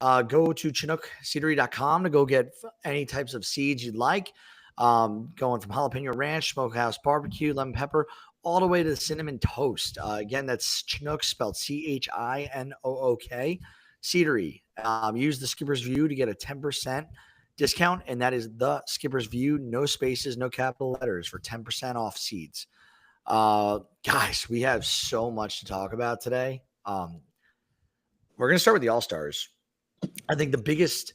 go to ChinookSeedery.com to go get any types of seeds you'd like. Going from jalapeno ranch, smokehouse barbecue, lemon pepper, all the way to the cinnamon toast. Again, that's Chinook, spelled Chinook. Seedery. Use the Skipper's View to get a 10% discount, and that is the Skipper's View, no spaces, no capital letters, for 10% off seeds. Guys, we have so much to talk about today. We're going to start with the All-Stars. I think the biggest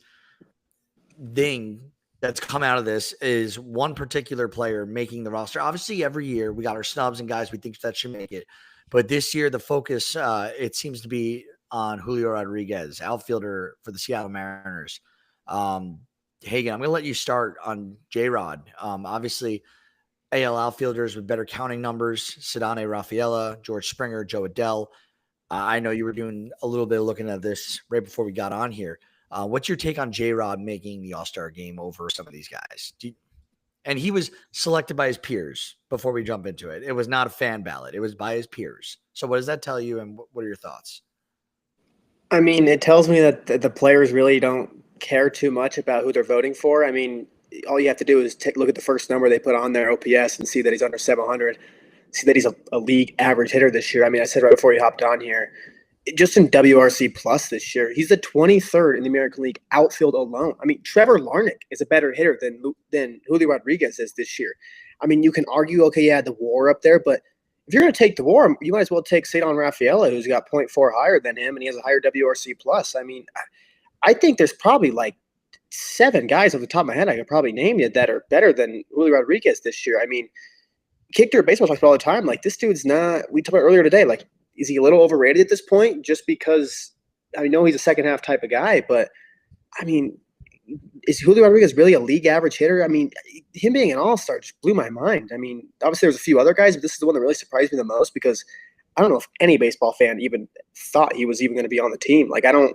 thing that's come out of this is one particular player making the roster. Obviously, every year we got our snubs and guys we think that should make it. But this year, the focus, it seems to be on Julio Rodriguez, outfielder for the Seattle Mariners. Hagen, I'm going to let you start on J-Rod. Obviously, AL outfielders with better counting numbers, Ceddanne Rafaela, George Springer, Joe Adell. I know you were doing a little bit of looking at this right before we got on here. What's your take on J-Rod making the All-Star game over some of these guys? And he was selected by his peers before we jump into it. It was not a fan ballot. It was by his peers. So what does that tell you, and what are your thoughts? I mean, it tells me that the players really don't care too much about who they're voting for. I mean, all you have to do is look at the first number they put on their OPS and see that he's under 700, see that he's a league average hitter this year. I mean, I said right before you hopped on here, just in WRC plus this year, he's the 23rd in the American League outfield alone. I mean, Trevor Larnach is a better hitter than Julio Rodriguez is this year. I mean, you can argue, okay, yeah, the WAR up there, but if you're going to take the WAR, you might as well take Ceddanne Rafaela, who's got 0.4 higher than him, and he has a higher WRC plus. I mean, I think there's probably like 7 guys off the top of my head I could probably name you that are better than Julio Rodriguez this year. I mean, Kick Dirt Baseball talks about all the time, like, this dude's not – we talked about earlier today, like, is he a little overrated at this point just because I know he's a second half type of guy, but I mean, is Julio Rodriguez really a league average hitter? I mean, him being an all-star just blew my mind. I mean, obviously there's a few other guys, but this is the one that really surprised me the most because I don't know if any baseball fan even thought he was even going to be on the team. Like, I don't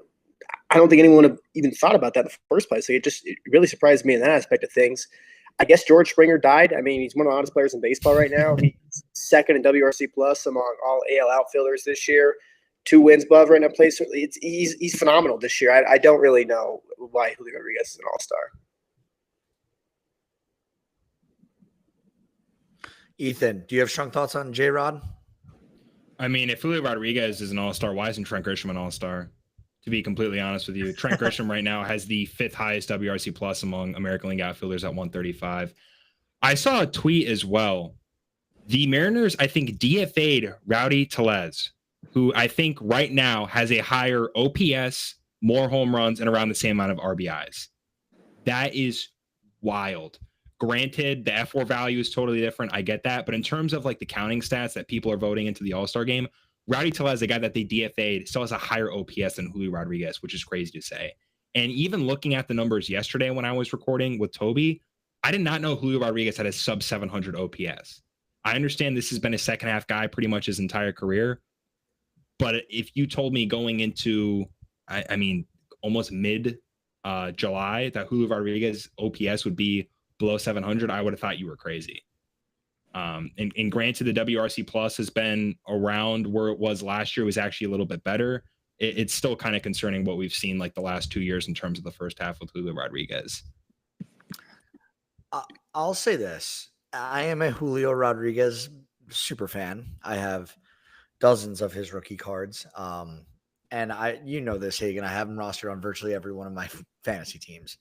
think anyone would have even thought about that in the first place. Like, it really surprised me in that aspect of things. I guess George Springer died. I mean, he's one of the hottest players in baseball right now. He's second in WRC plus among all AL outfielders this year. 2 wins above right now. He's phenomenal this year. I don't really know why Julio Rodriguez is an all-star. Ethan, do you have strong thoughts on J-Rod? I mean, if Julio Rodriguez is an all-star, why isn't Trent Grisham an all-star? To be completely honest with you, Trent Grisham right now has the 5th highest WRC plus among American League outfielders at 135. I saw a tweet as well. The Mariners, I think, DFA'd Rowdy Tellez, who I think right now has a higher OPS, more home runs, and around the same amount of RBIs. That is wild. Granted, the F4 value is totally different. I get that. But in terms of like the counting stats that people are voting into the All-Star game, Rowdy Tellez, the guy that they DFA'd, still has a higher OPS than Julio Rodriguez, which is crazy to say. And even looking at the numbers yesterday when I was recording with Toby, I did not know Julio Rodriguez had a sub 700 OPS. I understand this has been a second half guy pretty much his entire career. But if you told me going into, I mean, almost mid July that Julio Rodriguez OPS would be below 700, I would have thought you were crazy. And granted, the WRC plus has been around where it was last year. It was actually a little bit better. It's still kind of concerning what we've seen like the last 2 years in terms of the first half with Julio Rodriguez. I'll say this. I am a Julio Rodriguez super fan. I have dozens of his rookie cards. And you know this, Hagen, I have him rostered on virtually every one of my fantasy teams.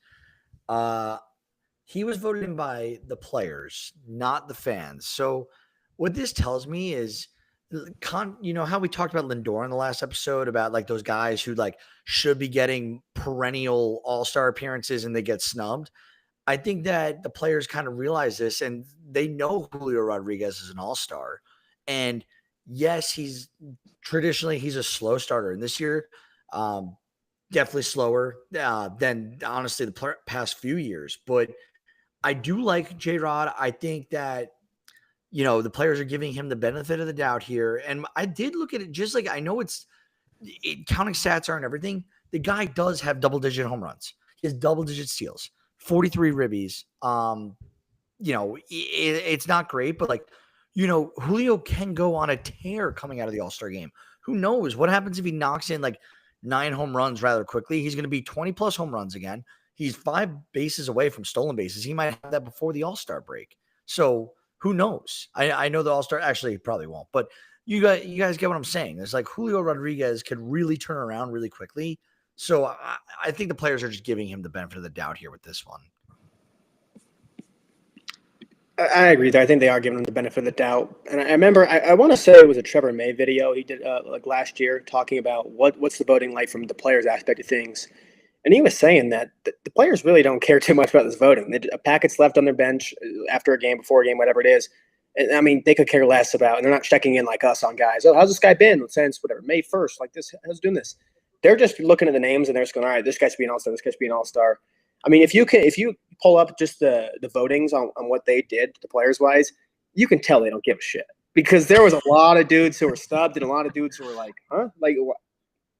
He was voted in by the players, not the fans. So what this tells me is, you know how we talked about Lindor in the last episode about like those guys who like should be getting perennial all-star appearances and they get snubbed. I think that the players kind of realize this and they know Julio Rodriguez is an all-star. And yes, he's a slow starter. And this year, definitely slower than honestly the past few years. But I do like J-Rod. I think that, you know, the players are giving him the benefit of the doubt here. And I did look at it just like, I know counting stats aren't everything. The guy does have double-digit home runs. He has double-digit steals, 43 ribbies. You know, it's not great, but like, you know, Julio can go on a tear coming out of the All-Star game. Who knows what happens if he knocks in like 9 home runs rather quickly. He's going to be 20 plus home runs again. He's 5 bases away from stolen bases. He might have that before the All-Star break. So who knows? I know the All-Star actually probably won't, but you guys get what I'm saying. It's like Julio Rodriguez could really turn around really quickly. So I think the players are just giving him the benefit of the doubt here with this one. I agree there. I think they are giving him the benefit of the doubt. And I remember, I want to say it was a Trevor May video he did like last year talking about what's the voting like from the players' aspect of things. And he was saying that the players really don't care too much about this voting. Packets left on their bench after a game, before a game, whatever it is. And, I mean, they could care less about, and they're not checking in like us on guys. Oh, how's this guy been since whatever, May 1st? Like this, how's doing this? They're just looking at the names and they're just going, all right, this guy should be an all-star, this guy should be an all-star. I mean, if you pull up just the votings on what they did, the players-wise, you can tell they don't give a shit. Because there was a lot of dudes who were stubbed and a lot of dudes who were like, huh? Like, what?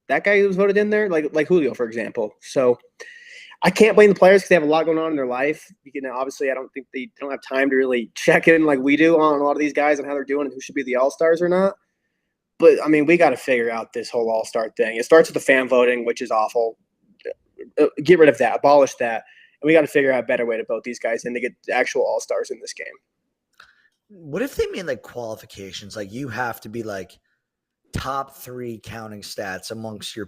That guy who was voted in there? Like Julio, for example. So I can't blame the players because they have a lot going on in their life. You know, obviously, I don't think they don't have time to really check in like we do on a lot of these guys and how they're doing and who should be the all-stars or not. But, I mean, we got to figure out this whole all-star thing. It starts with the fan voting, which is awful. Get rid of that. Abolish that. And we got to figure out a better way to vote these guys in to get the actual all-stars in this game. What if they made like qualifications? Like you have to be like top 3 counting stats amongst your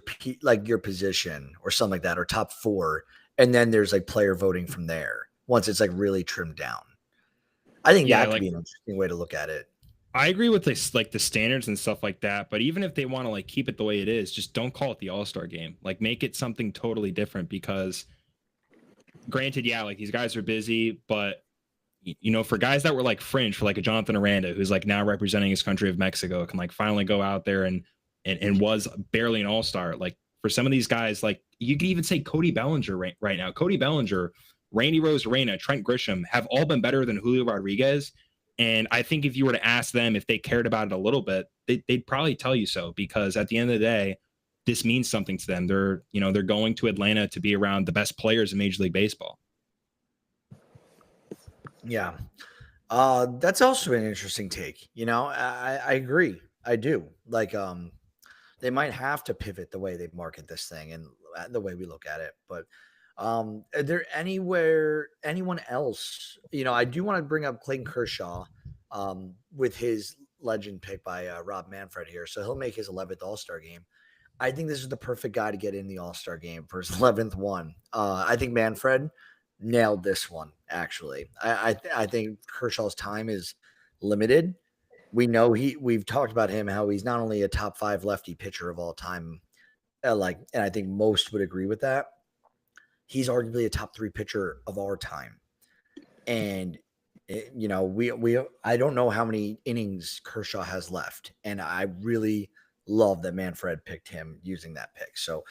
position or something like that, or top 4. And then there's like player voting from there once it's like really trimmed down. I think that could be an interesting way to look at it. I agree with this, like the standards and stuff like that. But even if they want to like keep it the way it is, just don't call it the All-Star game. Like make it something totally different because granted, yeah, like these guys are busy, but you know, for guys that were like fringe, for like a Jonathan Aranda, who's like now representing his country of Mexico, can like finally go out there and was barely an all-star. Like for some of these guys, like you could even say Cody Bellinger right now. Cody Bellinger, Randy Arozarena, Trent Grisham have all been better than Julio Rodriguez. And I think if you were to ask them if they cared about it a little bit, they'd probably tell you so, because at the end of the day, this means something to them. They're going to Atlanta to be around the best players in Major League Baseball. Yeah. That's also an interesting take. You know, I agree. I do. Like, they might have to pivot the way they market this thing and the way we look at it. But are there anyone else? You know, I do want to bring up Clayton Kershaw with his legend pick by Rob Manfred here. So he'll make his 11th All-Star game. I think this is the perfect guy to get in the All-Star game for his 11th one. I think Manfred nailed this one, actually. I think Kershaw's time is limited. We know we've talked about him, how he's not only a top 5 lefty pitcher of all time, and I think most would agree with that. He's arguably a top 3 pitcher of our time. And you know, I don't know how many innings Kershaw has left, and I really love that Manfred picked him using that pick. So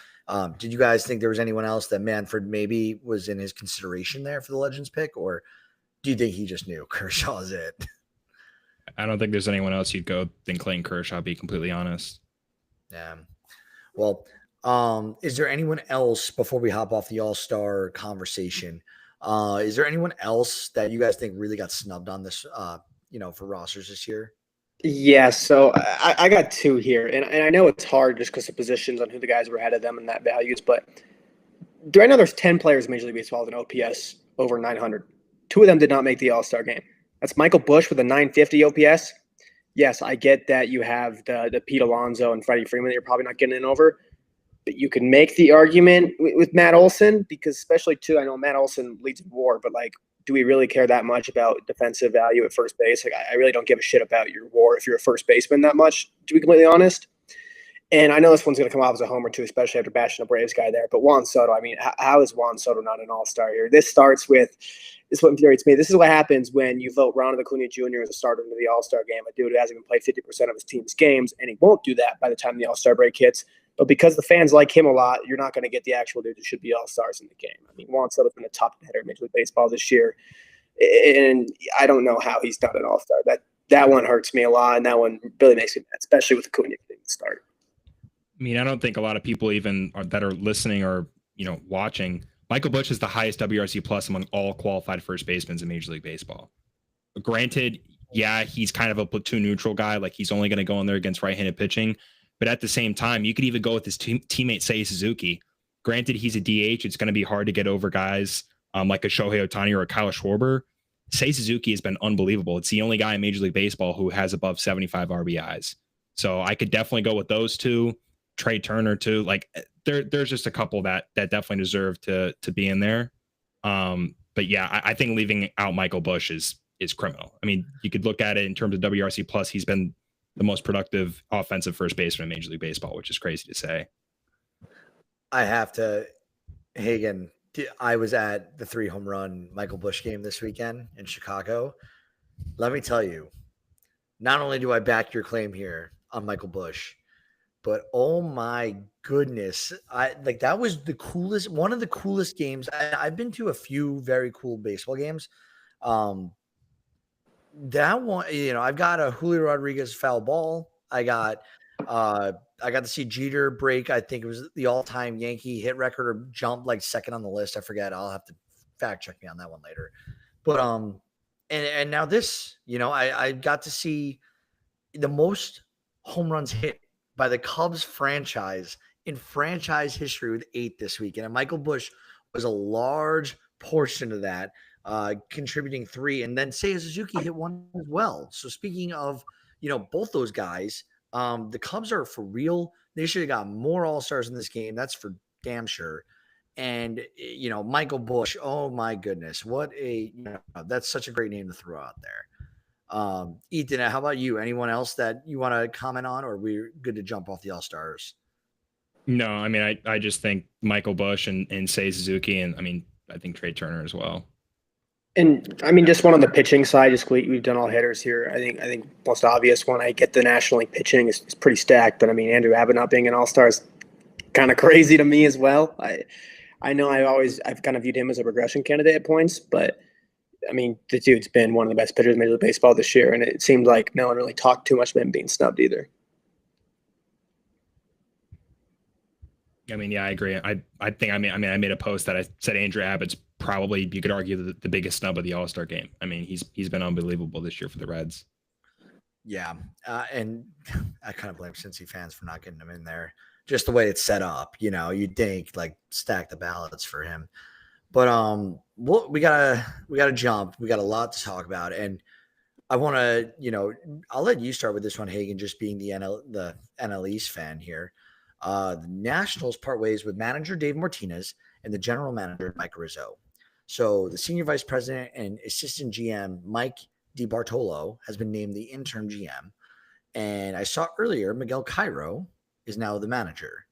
did you guys think there was anyone else that Manfred maybe was in his consideration there for the Legends pick, or do you think he just knew Kershaw's it? I don't think there's anyone else you'd go than Clayton Kershaw, to be completely honest. Yeah. Well, is there anyone else before we hop off the All-Star conversation? Is there anyone else that you guys think really got snubbed on this, for rosters this year? Yeah, so I got 2 here, and I know it's hard just because of positions on who the guys were ahead of them and that values, but I know there's 10 players in Major League Baseball with an OPS over 900. 2 of them did not make the All-Star game. That's Michael Busch with a 950 OPS. Yes, I get that you have the Pete Alonso and Freddie Freeman that you're probably not getting in over, but you can make the argument with Matt Olson, because especially too, I know Matt Olson leads in WAR, but like, do we really care that much about defensive value at first base? Like, I really don't give a shit about your WAR if you're a first baseman that much, to be completely honest. And I know this one's going to come off as a homer too, especially after bashing a Braves guy there. But Juan Soto, I mean, how is Juan Soto not an all-star here? This is what infuriates me. This is what happens when you vote Ronald Acuna Jr. as a starter into the all-star game, a dude who hasn't even played 50% of his team's games, and he won't do that by the time the all-star break hits. But because the fans like him a lot, you're not going to get the actual dudes who should be all-stars in the game. I mean, Juan Soto's been a top hitter in Major League Baseball this year, and I don't know how he's not an all-star. That one hurts me a lot, and that one really makes me mad, especially with Acuna getting the start. I mean, I don't think a lot of people that are listening or watching. Michael Busch is the highest WRC plus among all qualified first basemen in Major League Baseball. Granted, yeah, he's kind of a platoon neutral guy. Like, he's only going to go in there against right-handed pitching. But at the same time, you could even go with his teammate Seiya Suzuki. Granted, he's a DH. It's going to be hard to get over guys like a Shohei Ohtani or a Kyle Schwarber. Seiya Suzuki has been unbelievable. It's the only guy in Major League Baseball who has above 75 RBIs. So I could definitely go with those two. Trey Turner too. Like there's just a couple that definitely deserve to be in there. But yeah, I think leaving out Michael Busch is criminal. I mean, you could look at it in terms of WRC plus. He's been the most productive offensive first baseman in Major League Baseball, which is crazy to say. I have to, Hagen, I was at the 3 home run Michael Busch game this weekend in Chicago. Let me tell you, not only do I back your claim here on Michael Busch, but oh my goodness, that was the coolest, one of the coolest games. I've been to a few very cool baseball games. That one, I've got a Julio Rodriguez foul ball. I got to see Jeter break. I think it was the all-time Yankee hit record or jump like second on the list. I forget. I'll have to fact check me on that one later. But and now this, I got to see the most home runs hit by the Cubs franchise in franchise history with 8 this weekend. And Michael Busch was a large portion of that, contributing 3. And then Seiya Suzuki hit 1 as well. So speaking of, both those guys, the Cubs are for real. They should have got more All-Stars in this game. That's for damn sure. And, Michael Busch, oh my goodness. That's such a great name to throw out there. Ethan, how about you? Anyone else that you want to comment on, or we're good to jump off the All-Stars? No, I mean, I just think Michael Busch and Seiya Suzuki, and I think Trey Turner as well. And I mean, just one on the pitching side, we've done all hitters here. I think most obvious one, I get the National League pitching is pretty stacked, but I mean, Andrew Abbott not being an All-Star is kind of crazy to me as well. I know I've kind of viewed him as a regression candidate at points, but I mean, the dude's been one of the best pitchers in Major League Baseball this year, and it seemed like no one really talked too much about him being snubbed either. I mean, yeah, I agree. I think I made a post that I said Andrew Abbott's probably, you could argue, the biggest snub of the All-Star game. I mean, he's been unbelievable this year for the Reds. Yeah, and I kind of blame Cincy fans for not getting him in there. Just the way it's set up, you'd think like stack the ballots for him. But we gotta jump. We got a lot to talk about, and I want to, I'll let you start with this one, Hagen, just being the NL East fan here. The Nationals part ways with manager Dave Martinez and the general manager Mike Rizzo. So the senior vice president and assistant GM Mike DiBartolo has been named the interim GM, and I saw earlier Miguel Cairo is now the manager.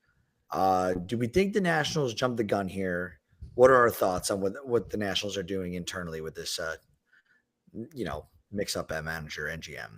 Do we think the Nationals jumped the gun here? What are our thoughts on what the Nationals are doing internally with this, mix up at manager and GM?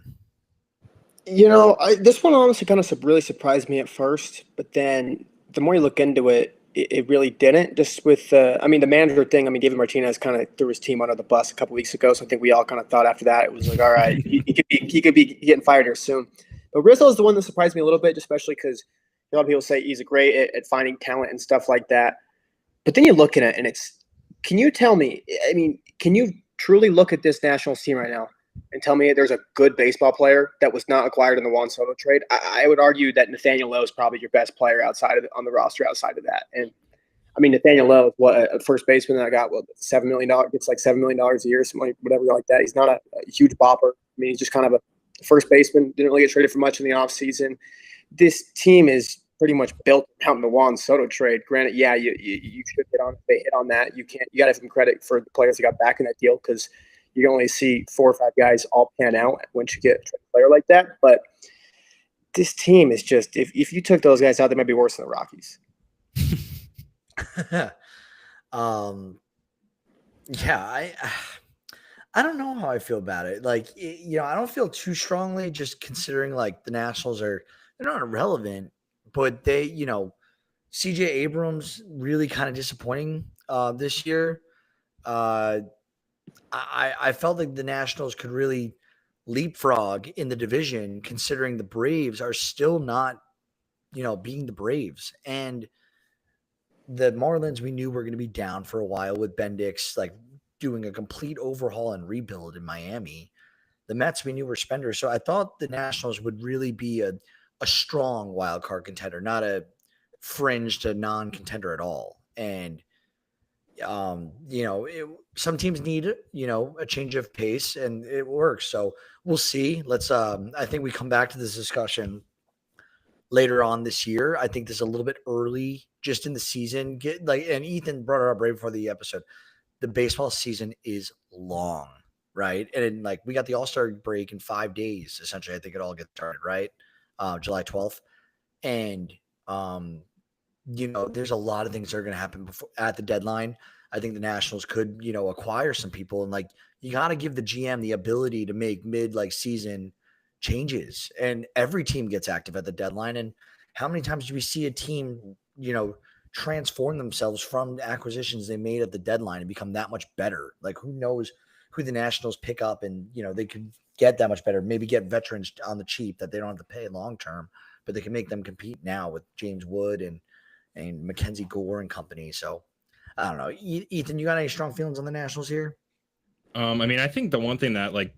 This one honestly kind of really surprised me at first, but then the more you look into it, it really didn't. Just with the manager thing. I mean, David Martinez kind of threw his team under the bus a couple weeks ago, so I think we all kind of thought after that it was like, all right, he could be getting fired here soon. But Rizzo is the one that surprised me a little bit, especially because a lot of people say he's great at finding talent and stuff like that. But then you look at it, and can you tell me? I mean, can you truly look at this Nationals team right now and tell me there's a good baseball player that was not acquired in the Juan Soto trade? I would argue that Nathaniel Lowe is probably your best player on the roster outside of that. And I mean, Nathaniel Lowe is a first baseman that got $7 million, gets like $7 million a year, something whatever like that. He's not a huge bopper. I mean, he's just kind of a first baseman. Didn't really get traded for much in the offseason. This team is pretty much built out in the Juan Soto trade. Granted, yeah, you should hit on that. You got to give them credit for the players that got back in that deal, because you can only see 4 or 5 guys all pan out once you get a player like that. But this team is just, if you took those guys out, they might be worse than the Rockies. Yeah, I don't know how I feel about it. Like, I don't feel too strongly, just considering like the Nationals they're not irrelevant, but they, CJ Abrams really kind of disappointing this year. I felt like the Nationals could really leapfrog in the division, considering the Braves are still not, being the Braves. And the Marlins, we knew were going to be down for a while with Bendix, like doing a complete overhaul and rebuild in Miami. The Mets, we knew were spenders. So I thought the Nationals would really be a a strong wild card contender, not a fringe to non-contender at all. And some teams need, a change of pace, and it works. So we'll see. Let's I think we come back to this discussion later on this year. I think this is a little bit early just in the season. And Ethan brought it up right before the episode. The baseball season is long, right? And we got the All-Star break in 5 days, essentially. I think it all gets started, right? July 12th. And there's a lot of things that are going to happen at the deadline. I think the Nationals could, acquire some people, and you got to give the GM the ability to make season changes, and every team gets active at the deadline. And how many times do we see a team, transform themselves from acquisitions they made at the deadline and become that much better? Who knows who the Nationals pick up, and, they could get that much better, maybe get veterans on the cheap that they don't have to pay long-term, but they can make them compete now with James Wood and Mackenzie Gore and company. So I don't know. Ethan, you got any strong feelings on the Nationals here? I think the one thing that we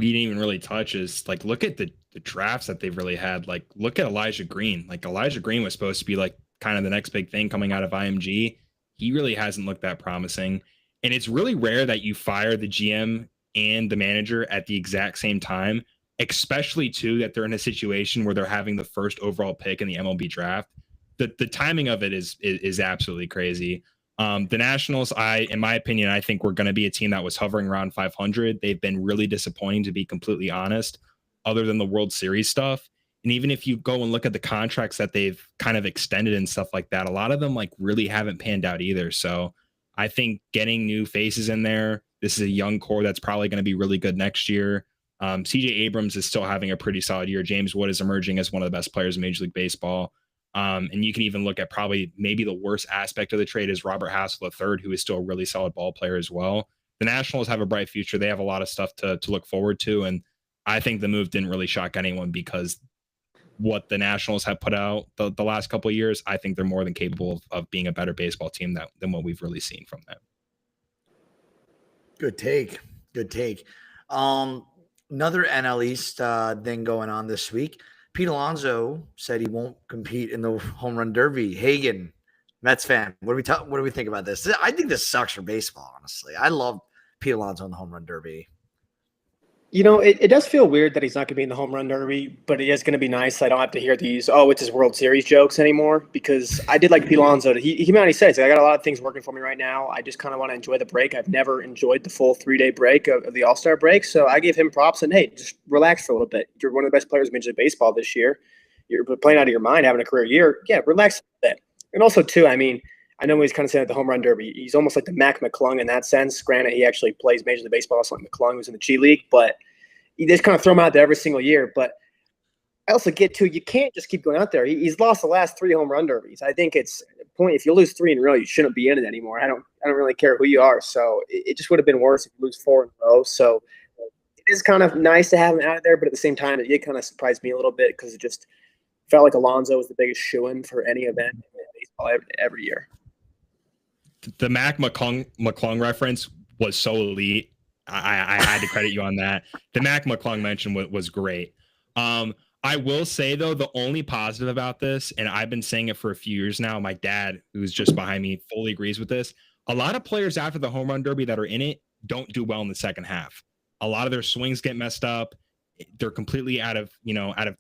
didn't even really touch is look at the drafts that they've really had. Look at Elijah Green. Elijah Green was supposed to be kind of the next big thing coming out of IMG. He really hasn't looked that promising. And it's really rare that you fire the GM and the manager at the exact same time, especially too that they're in a situation where they're having the first overall pick in the MLB draft. The timing of it is absolutely crazy. The Nationals, in my opinion, I think we're going to be a team that was hovering around 500. They've been really disappointing, to be completely honest, other than the World Series stuff. And even if you go and look at the contracts that they've kind of extended and stuff like that, a lot of them really haven't panned out either. So I think getting new faces in there, this is a young core that's probably going to be really good next year. CJ Abrams is still having a pretty solid year. James Wood is emerging as one of the best players in Major League Baseball. And you can even look at probably maybe the worst aspect of the trade is Robert Hassel III, who is still a really solid ball player as well. The Nationals have a bright future. They have a lot of stuff to look forward to. And I think the move didn't really shock anyone, because what the Nationals have put out the last couple of years, I think they're more than capable of being a better baseball team than what we've really seen from them. Good take. Another NL East thing going on this week. Pete Alonso said he won't compete in the home run derby. Hagen, Mets fan, what do we think about this? I think this sucks for baseball, honestly. I love Pete Alonso in the home run derby. It does feel weird that he's not going to be in the home run derby, but it is going to be nice. I don't have to hear these, it's his World Series jokes anymore, because I did like Pete Alonso. He says, I got a lot of things working for me right now. I just kind of want to enjoy the break. I've never enjoyed the full 3-day break of the All-Star break. So I gave him props, and hey, just relax for a little bit. You're one of the best players in Major League Baseball this year. You're playing out of your mind, having a career year. Yeah, relax a bit. And also, too, I know he's kind of saying at the home run derby, he's almost like the Mac McClung in that sense. Granted, he actually plays Major League Baseball, also like McClung, who's in the G League, but you just kind of throw him out there every single year. But I also get to, you can't just keep going out there. He's lost the last 3 home run derbies. I think it's a point, if you lose 3 in a row, you shouldn't be in it anymore. I don't really care who you are. So it just would have been worse if you lose 4 in a row. So it is kind of nice to have him out of there, but at the same time, it did kind of surprise me a little bit, because it just felt like Alonso was the biggest shoo-in for any event in baseball every year. The Mac McClung reference was so elite. I had to credit you on that. The Mac McClung mention was great. I will say, though, the only positive about this, and I've been saying it for a few years now, my dad, who's just behind me, fully agrees with this. A lot of players after the home run derby that are in it don't do well in the second half. A lot of their swings get messed up. They're completely out of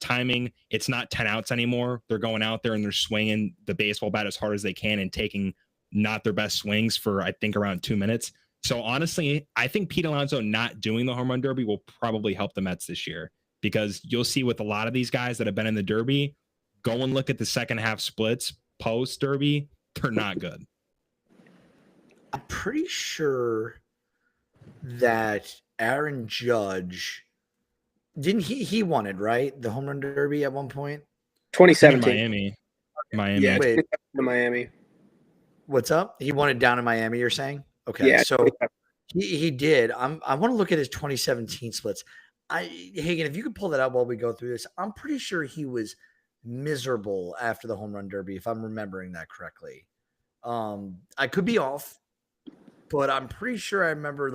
timing. It's not 10 outs anymore. They're going out there and they're swinging the baseball bat as hard as they can and taking not their best swings for, I think, around 2 minutes. So honestly, I think Pete Alonso not doing the home run derby will probably help the Mets this year, because you'll see with a lot of these guys that have been in the derby, go and look at the second half splits post derby, they're not good. I'm pretty sure that Aaron Judge didn't he won it, right? The home run derby at one point. 2017. Miami. Yeah, Wait. in Miami. What's up? He won it down in Miami, you're saying? Okay. Yeah, so he did. I want to look at his 2017 splits. Hagen, if you could pull that up while we go through this, I'm pretty sure he was miserable after the home run derby, if I'm remembering that correctly. I could be off, but I'm pretty sure I remember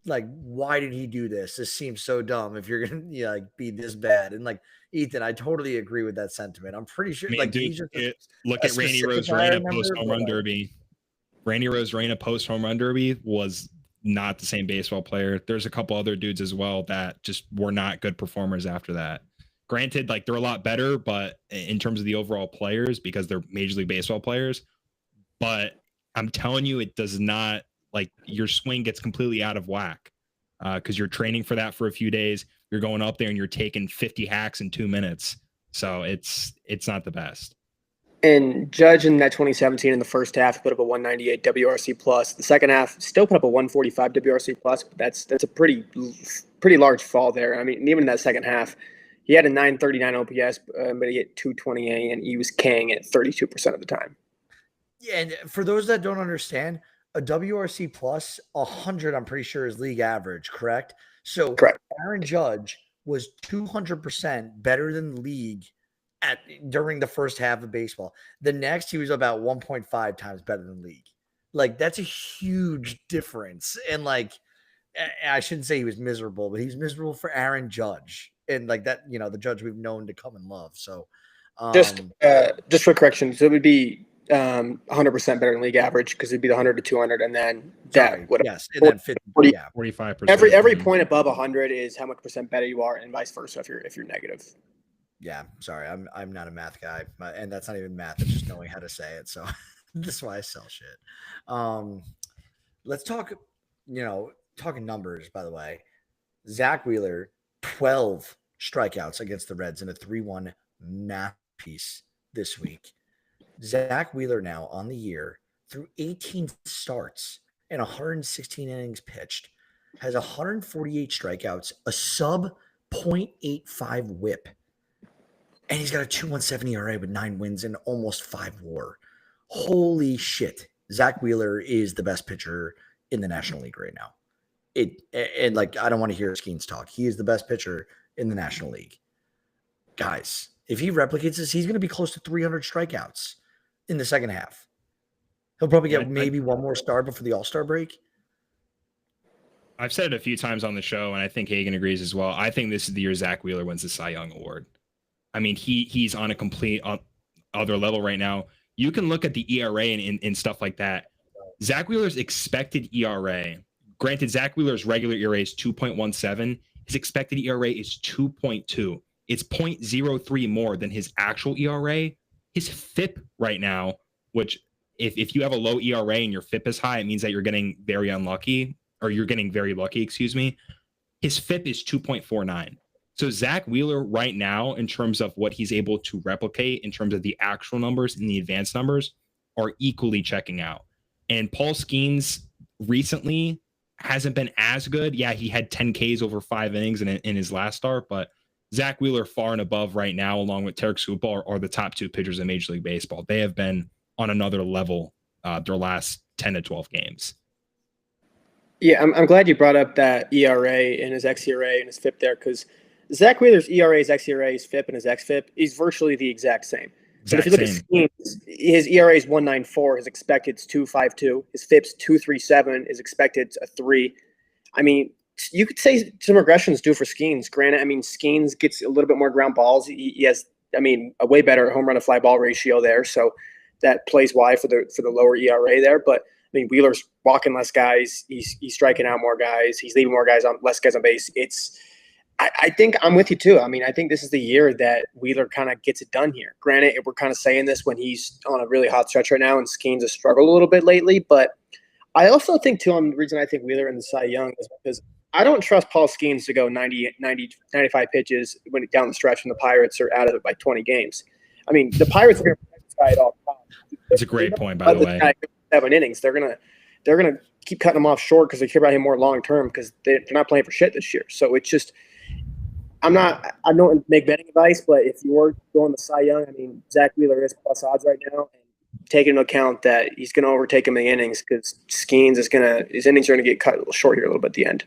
like, why did he do this? This seems so dumb if you're gonna like be this bad. And like Ethan, I totally agree with that sentiment. I'm pretty sure I mean, like dude, he's just look a at Randy specific guy I Rosarena remember, post home but, run derby. Randy Rosarena post home run derby was not the same baseball player. There's a couple other dudes as well that just were not good performers after that. Granted, like they're a lot better, but in terms of the overall players, because they're Major League Baseball players, but I'm telling you, it does not, like, your swing gets completely out of whack because you're training for that for a few days. You're going up there and you're taking 50 hacks in 2 minutes. So it's not the best. And Judge in that 2017 in the first half put up a 198 WRC plus. The second half still put up a 145 WRC plus, but that's a pretty large fall there. I mean, even in that second half, he had a 939 OPS, but he hit 228, and he was Kang at 32% of the time. Yeah, and for those that don't understand, a WRC plus 100, I'm pretty sure, is league average, correct? So Correct. Aaron Judge was 200% better than the league during the first half of baseball. The next, he was about 1.5 times better than league. Like, that's a huge difference. And like, I shouldn't say he was miserable, but he's miserable for Aaron Judge. And like that, the Judge we've known to come and love. So just for correction, so it would be 100% better than league average because it'd be the 100 to 200, and then that would yes, and then 50, 40, yeah, 45%. Every point above 100 is how much percent better you are, and vice versa if you're negative. Yeah, sorry, I'm not a math guy, and that's not even math. It's just knowing how to say it. So this is why I sell shit. Let's talk. Talking numbers. By the way, Zach Wheeler, 12 strikeouts against the Reds in a 3-1 math piece this week. Zach Wheeler now on the year through 18 starts and 116 innings pitched has 148 strikeouts, a sub 0.85 whip. And he's got a 2.17 ERA with 9 wins and almost 5 WAR. Holy shit. Zach Wheeler is the best pitcher in the National League right now. And like, I don't want to hear Skeens talk. He is the best pitcher in the National League. Guys, if he replicates this, he's going to be close to 300 strikeouts in the second half. He'll probably get maybe one more start before the All-Star break. I've said it a few times on the show, and I think Hagen agrees as well. I think this is the year Zach Wheeler wins the Cy Young Award. I mean, he's on a complete other level right now. You can look at the ERA and stuff like that. Zach Wheeler's expected ERA, granted, Zach Wheeler's regular ERA is 2.17. His expected ERA is 2.2. It's 0.03 more than his actual ERA. His FIP right now, which if you have a low ERA and your FIP is high, it means that you're getting very unlucky, or you're getting very lucky, excuse me. His FIP is 2.49. So Zach Wheeler right now, in terms of what he's able to replicate, in terms of the actual numbers and the advanced numbers, are equally checking out. And Paul Skeens recently hasn't been as good. Yeah, he had 10 Ks over 5 innings in his last start, but Zach Wheeler far and above right now, along with Tarek Skubal, are the top 2 pitchers in Major League Baseball. They have been on another level their last 10 to 12 games. Yeah, I'm glad you brought up that ERA and his xERA and his FIP there, because Zach Wheeler's ERA, his xERA, his FIP, and his xFIP is virtually the exact same. So if you look at Skeens, his ERA is 1.94, his expected is 2.52, his FIP's 2.37, his expected a 3. I mean, you could say some regressions due for Skeens. Granted, I mean, Skeens gets a little bit more ground balls. He has, I mean, a way better home run to fly ball ratio there, so that plays why for the lower ERA there. But I mean, Wheeler's walking less guys. He's striking out more guys. He's leaving less guys on base. I think I'm with you too. I mean, I think this is the year that Wheeler kind of gets it done here. Granted, we're kind of saying this when he's on a really hot stretch right now, and Skeens has struggled a little bit lately. But I also think too, the reason I think Wheeler in the Cy Young is because I don't trust Paul Skeens to go 90, 95 pitches when down the stretch when the Pirates are out of it by 20 games. I mean, the Pirates are going to protect this guy at all times. That's a great point, by the way. 7 innings. They're gonna keep cutting him off short because they care about him more long term because they're not playing for shit this year. So it's just, I don't make betting advice, but if you were going the Cy Young, I mean, Zach Wheeler is plus odds right now. And taking into account that he's going to overtake him in the innings because Skeens his innings are going to get cut a little short here a little bit at the end.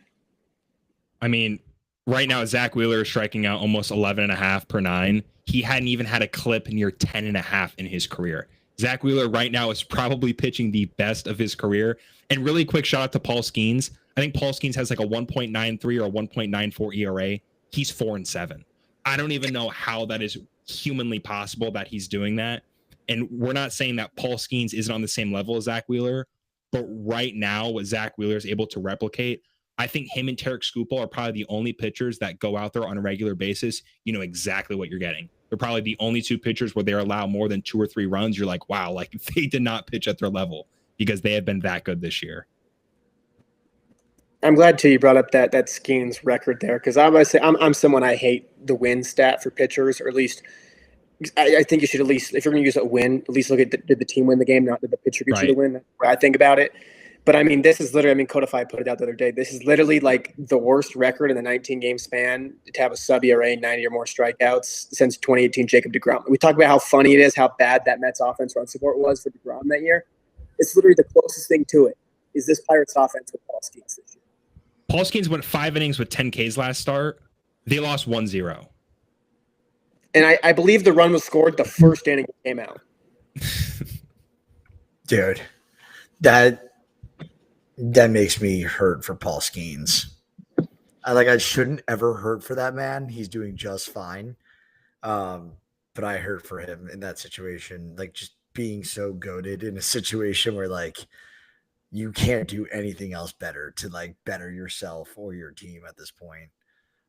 I mean, right now, Zach Wheeler is striking out almost 11.5 per 9. He hadn't even had a clip near 10.5 in his career. Zach Wheeler right now is probably pitching the best of his career. And really quick shout out to Paul Skeens. I think Paul Skeens has like a 1.93 or a 1.94 ERA. He's 4-7. I don't even know how that is humanly possible that he's doing that. And we're not saying that Paul Skeens isn't on the same level as Zach Wheeler, but right now what Zach Wheeler is able to replicate, I think him and Tarek Skubal are probably the only pitchers that go out there on a regular basis. You know exactly what you're getting. They're probably the only two pitchers where they allow more than 2 or 3 runs. You're like, wow, like they did not pitch at their level because they have been that good this year. I'm glad too you brought up that Skeens record there, because I'm someone, I hate the win stat for pitchers, or at least I think you should, at least if you're going to use a win, at least look at did the team win the game, not did the pitcher get you the win. That's what I think about it. But I mean, this is literally, I mean, Codify put it out the other day. This is literally like the worst record in the 19-game span to have a sub ERA, 90 or more strikeouts since 2018 Jacob deGrom. We talk about how funny it is, how bad that Mets offense run support was for deGrom that year. It's literally the closest thing to it is this Pirates offense with Paul Skeens this year. Paul Skeens went 5 innings with 10 Ks last start. They lost 1-0. And I believe the run was scored the first inning it came out. Dude, that makes me hurt for Paul Skeens. I shouldn't ever hurt for that man. He's doing just fine. But I hurt for him in that situation. Like, just being so goated in a situation where, like, you can't do anything else better to, like, better yourself or your team at this point.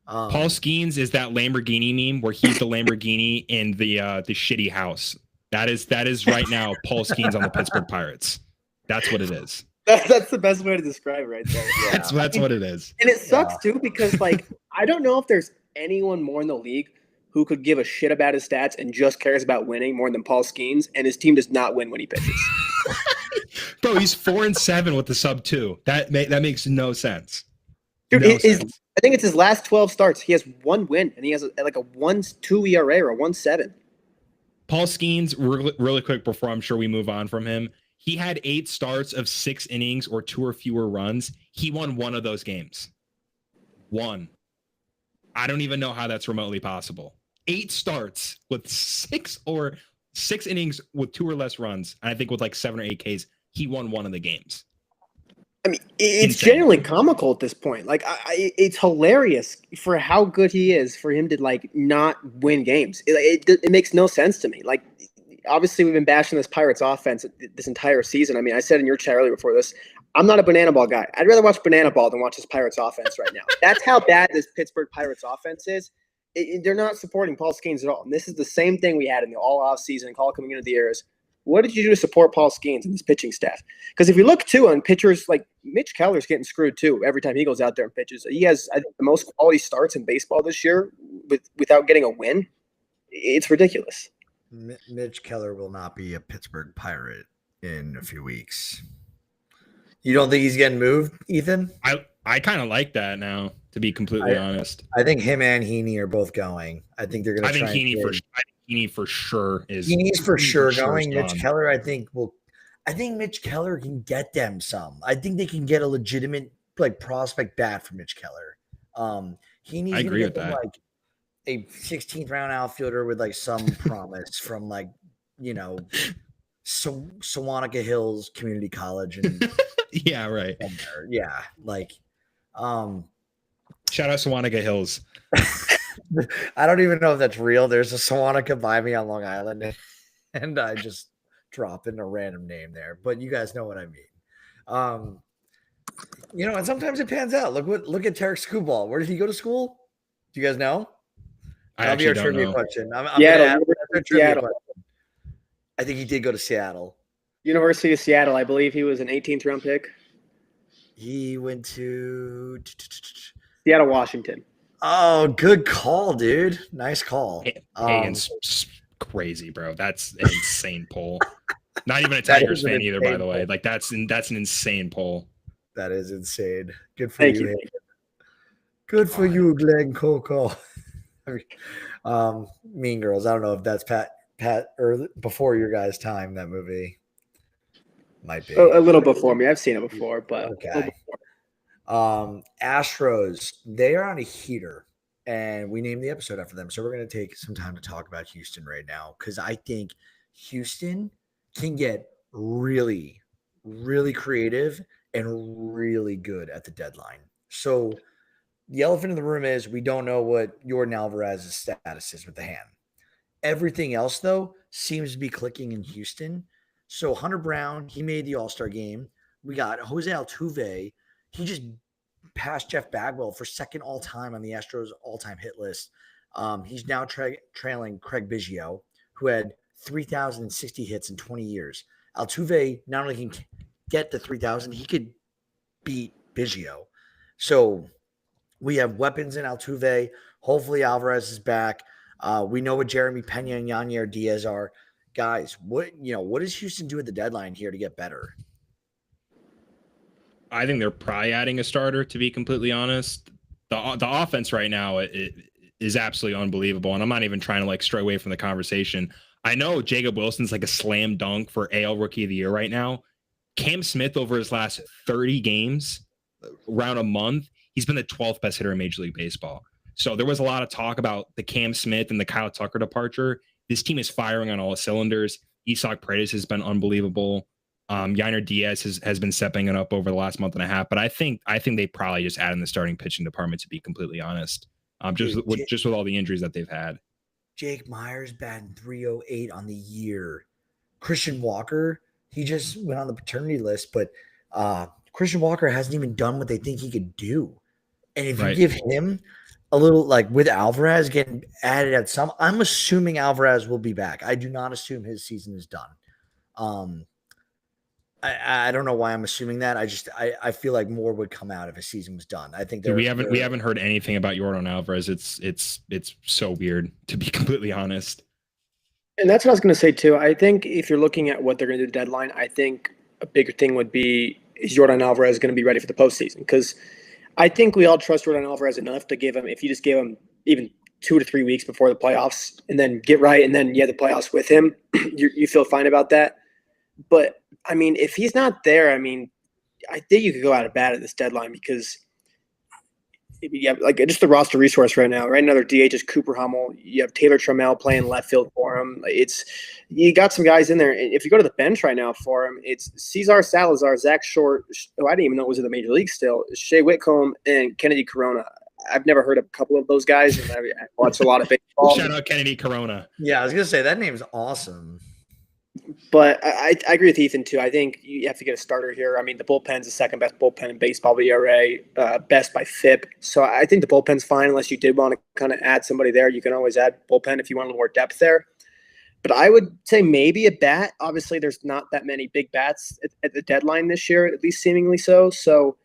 Paul Skeens is that Lamborghini meme where he's the Lamborghini in the shitty house. That is right now Paul Skeens on the Pittsburgh Pirates. That's what it is. That's the best way to describe it right there. Yeah. That's what it is. And it sucks too, because like I don't know if there's anyone more in the league who could give a shit about his stats and just cares about winning more than Paul Skeens, and his team does not win when he pitches. Bro, he's 4-7 with the sub 2. That makes no sense. Dude, I think it's his last 12 starts. He has 1 win, and he has like a 1.2 ERA or a 1.7. Paul Skeens, really quick before I'm sure we move on from him, he had 8 starts of 6 innings or 2 or fewer runs. He won 1 of those games. 1. I don't even know how that's remotely possible. 8 starts with 6 innings with 2 or less runs, and I think with like 7 or 8 Ks, he won 1 of the games. I mean, it's genuinely comical at this point. Like, it's hilarious for how good he is for him to like not win games. It makes no sense to me. Like, obviously, we've been bashing this Pirates offense this entire season. I mean, I said in your chat earlier before this, I'm not a banana ball guy. I'd rather watch banana ball than watch this Pirates offense right now. That's how bad this Pittsburgh Pirates offense is. They're not supporting Paul Skeens at all. And this is the same thing we had in the all-off season call coming into the year is, what did you do to support Paul Skeens and his pitching staff? Because if you look, too, on pitchers, like Mitch Keller's getting screwed, too, every time he goes out there and pitches. He has, I think, the most quality starts in baseball this year without getting a win. It's ridiculous. Mitch Keller will not be a Pittsburgh Pirate in a few weeks. You don't think he's getting moved, Ethan? I kind of like that now, to be completely honest. I think him and Heaney are both going. I think they're going to try. I think Heaney for sure is. Heaney's for sure going. Mitch Keller, I think Mitch Keller can get them some. I think they can get a legitimate like prospect bat for Mitch Keller. Heaney's I agree with that. Like a 16th round outfielder with like some promise from like, you know, Sewanaka Hills Community College and yeah, right. Yeah, like shout out Sewanaka Hills. I don't even know if that's real. There's a Sewanaka by me on Long Island, and I just drop in a random name there. But you guys know what I mean. You know, and sometimes it pans out. Look at Tarek Skubal. Where did he go to school? Do you guys know? That'll be our trivia question. Seattle. I think he did go to Seattle. University of Seattle. I believe he was an 18th round pick. He went to Seattle, Washington. Oh, good call, dude. Nice call. Hagen's crazy, bro. That's an insane poll. Not even a Tigers fan either, by the way. Like that's an insane poll. That is insane. Good for you. Good for you, Glenn Coco. Mean Girls. I don't know if that's Pat or before your guys' time. That movie might be a little before me. I've seen it before, but okay. Astros, they are on a heater, and we named the episode after them. So we're going to take some time to talk about Houston right now, because I think Houston can get really, really creative and really good at the deadline. So the elephant in the room is we don't know what Jordan Alvarez's status is with the hand. Everything else, though, seems to be clicking in Houston. So Hunter Brown, he made the All-Star game. We got Jose Altuve. He just passed Jeff Bagwell for second all-time on the Astros all-time hit list. He's now trailing Craig Biggio, who had 3,060 hits in 20 years. Altuve not only can get to 3,000, he could beat Biggio. So we have weapons in Altuve. Hopefully Alvarez is back. We know what Jeremy Pena and Yanier Diaz are. Guys, what does Houston do at the deadline here to get better? I think they're probably adding a starter, to be completely honest. The offense right now it is absolutely unbelievable, and I'm not even trying to like stray away from the conversation. I know Jacob Wilson's like a slam dunk for AL Rookie of the Year right now. Cam Smith over his last 30 games, around a month, he's been the 12th best hitter in Major League Baseball. So there was a lot of talk about the Cam Smith and the Kyle Tucker departure. This team is firing on all cylinders. Isaac Paredes has been unbelievable. Yanier Diaz has been stepping it up over the last month and a half. But I think they probably just add in the starting pitching department, to be completely honest. Just with all the injuries that they've had. Jake Myers batting 308 on the year. Christian Walker, he just went on the paternity list, but Christian Walker hasn't even done what they think he could do. And if you give him a little, like with Alvarez getting added at some, I'm assuming Alvarez will be back. I do not assume his season is done. I don't know why I'm assuming that. I feel like more would come out if his season was done. I think we haven't heard anything about Jordan Alvarez. It's so weird, to be completely honest. And that's what I was going to say too. I think if you're looking at what they're going to do deadline, I think a bigger thing would be, is Jordan Alvarez going to be ready for the postseason? Because I think we all trust Jordan Alvarez enough to give him, if you just gave him even 2 to 3 weeks before the playoffs and then get right, and then the playoffs with him, you feel fine about that. But I mean, if he's not there, I mean, I think you could go out of bad at this deadline, because like just the roster resource right now. Right now, their DH is Cooper Hummel. You have Taylor Trammell playing left field for him. You got some guys in there. And if you go to the bench right now for him, it's Cesar Salazar, Zach Short, who I didn't even know was in the major league still, Shea Whitcomb, and Kennedy Corona. I've never heard of a couple of those guys, and I watched a lot of baseball. Shout out Kennedy Corona. Yeah, I was gonna say that name's awesome. But I agree with Ethan too. I think you have to get a starter here. I mean, the bullpen's the second best bullpen in baseball, ERA, best by FIP. So I think the bullpen's fine, unless you did want to kind of add somebody there. You can always add bullpen if you want a little more depth there. But I would say maybe a bat. Obviously, there's not that many big bats at the deadline this year, at least seemingly so. So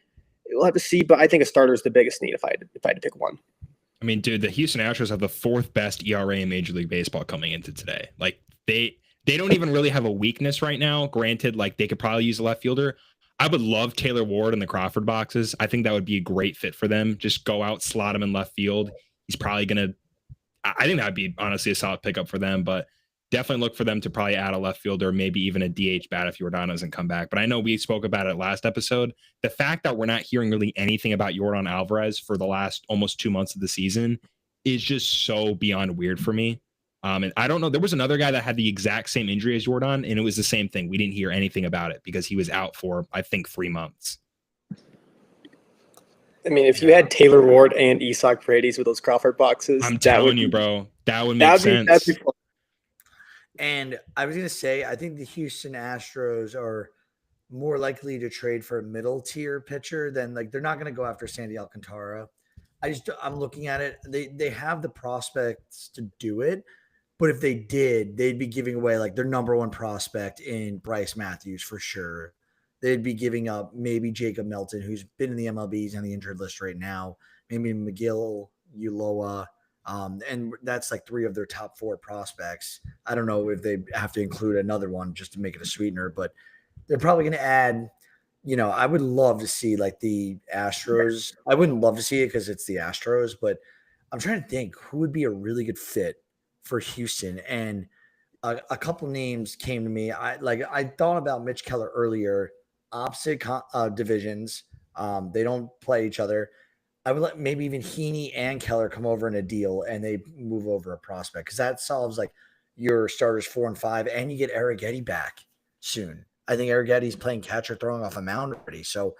we'll have to see. But I think a starter is the biggest need if I had to pick one. I mean, dude, the Houston Astros have the 4th best ERA in Major League Baseball coming into today. Like they don't even really have a weakness right now. Granted, like they could probably use a left fielder. I would love Taylor Ward in the Crawford boxes. I think that would be a great fit for them. Just go out, slot him in left field. He's probably going to, I think that'd be honestly a solid pickup for them, but definitely look for them to probably add a left fielder, maybe even a DH bat if Yordan doesn't come back. But I know we spoke about it last episode. The fact that we're not hearing really anything about Yordan Alvarez for the last almost 2 months of the season is just so beyond weird for me. And I don't know. There was another guy that had the exact same injury as Jordan, and it was the same thing. We didn't hear anything about it because he was out for, I think, 3 months. I mean, if you had Taylor Ward and Isaac Paredes with those Crawford boxes, I'm telling you, bro, that would make sense. That'd be fun. And I was going to say, I think the Houston Astros are more likely to trade for a middle tier pitcher than, like, they're not going to go after Sandy Alcantara. I'm looking at it. They have the prospects to do it. But if they did, they'd be giving away like their number one prospect in Bryce Matthews for sure. They'd be giving up maybe Jacob Melton, who's been in the MLB, he's on the injured list right now. Maybe McGill, Uloa, and that's like 3 of their top 4 prospects. I don't know if they have to include another one just to make it a sweetener, but they're probably going to add. I would love to see like the Astros. I wouldn't love to see it because it's the Astros, but I'm trying to think who would be a really good fit for Houston. And a couple names came to me. I thought about Mitch Keller earlier. Opposite divisions. They don't play each other. I would let maybe even Heaney and Keller come over in a deal and they move over a prospect, because that solves like your starters 4 and 5, and you get Arrighetti back. soon. I think Arrietty's playing catcher, throwing off a mound already. So,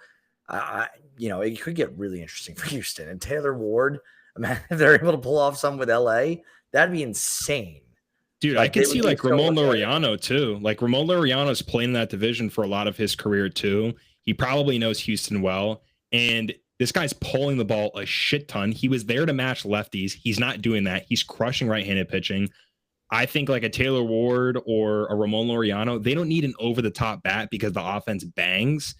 it could get really interesting for Houston. And Taylor Ward, if they're able to pull off some with LA, that'd be insane. Dude, I could see like Ramon Laureano too. Like Ramon Laureano's playing in that division for a lot of his career too. He probably knows Houston well. And this guy's pulling the ball a shit ton. He was there to match lefties. He's not doing that. He's crushing right-handed pitching. I think like a Taylor Ward or a Ramon Laureano, they don't need an over-the-top bat because the offense bangs.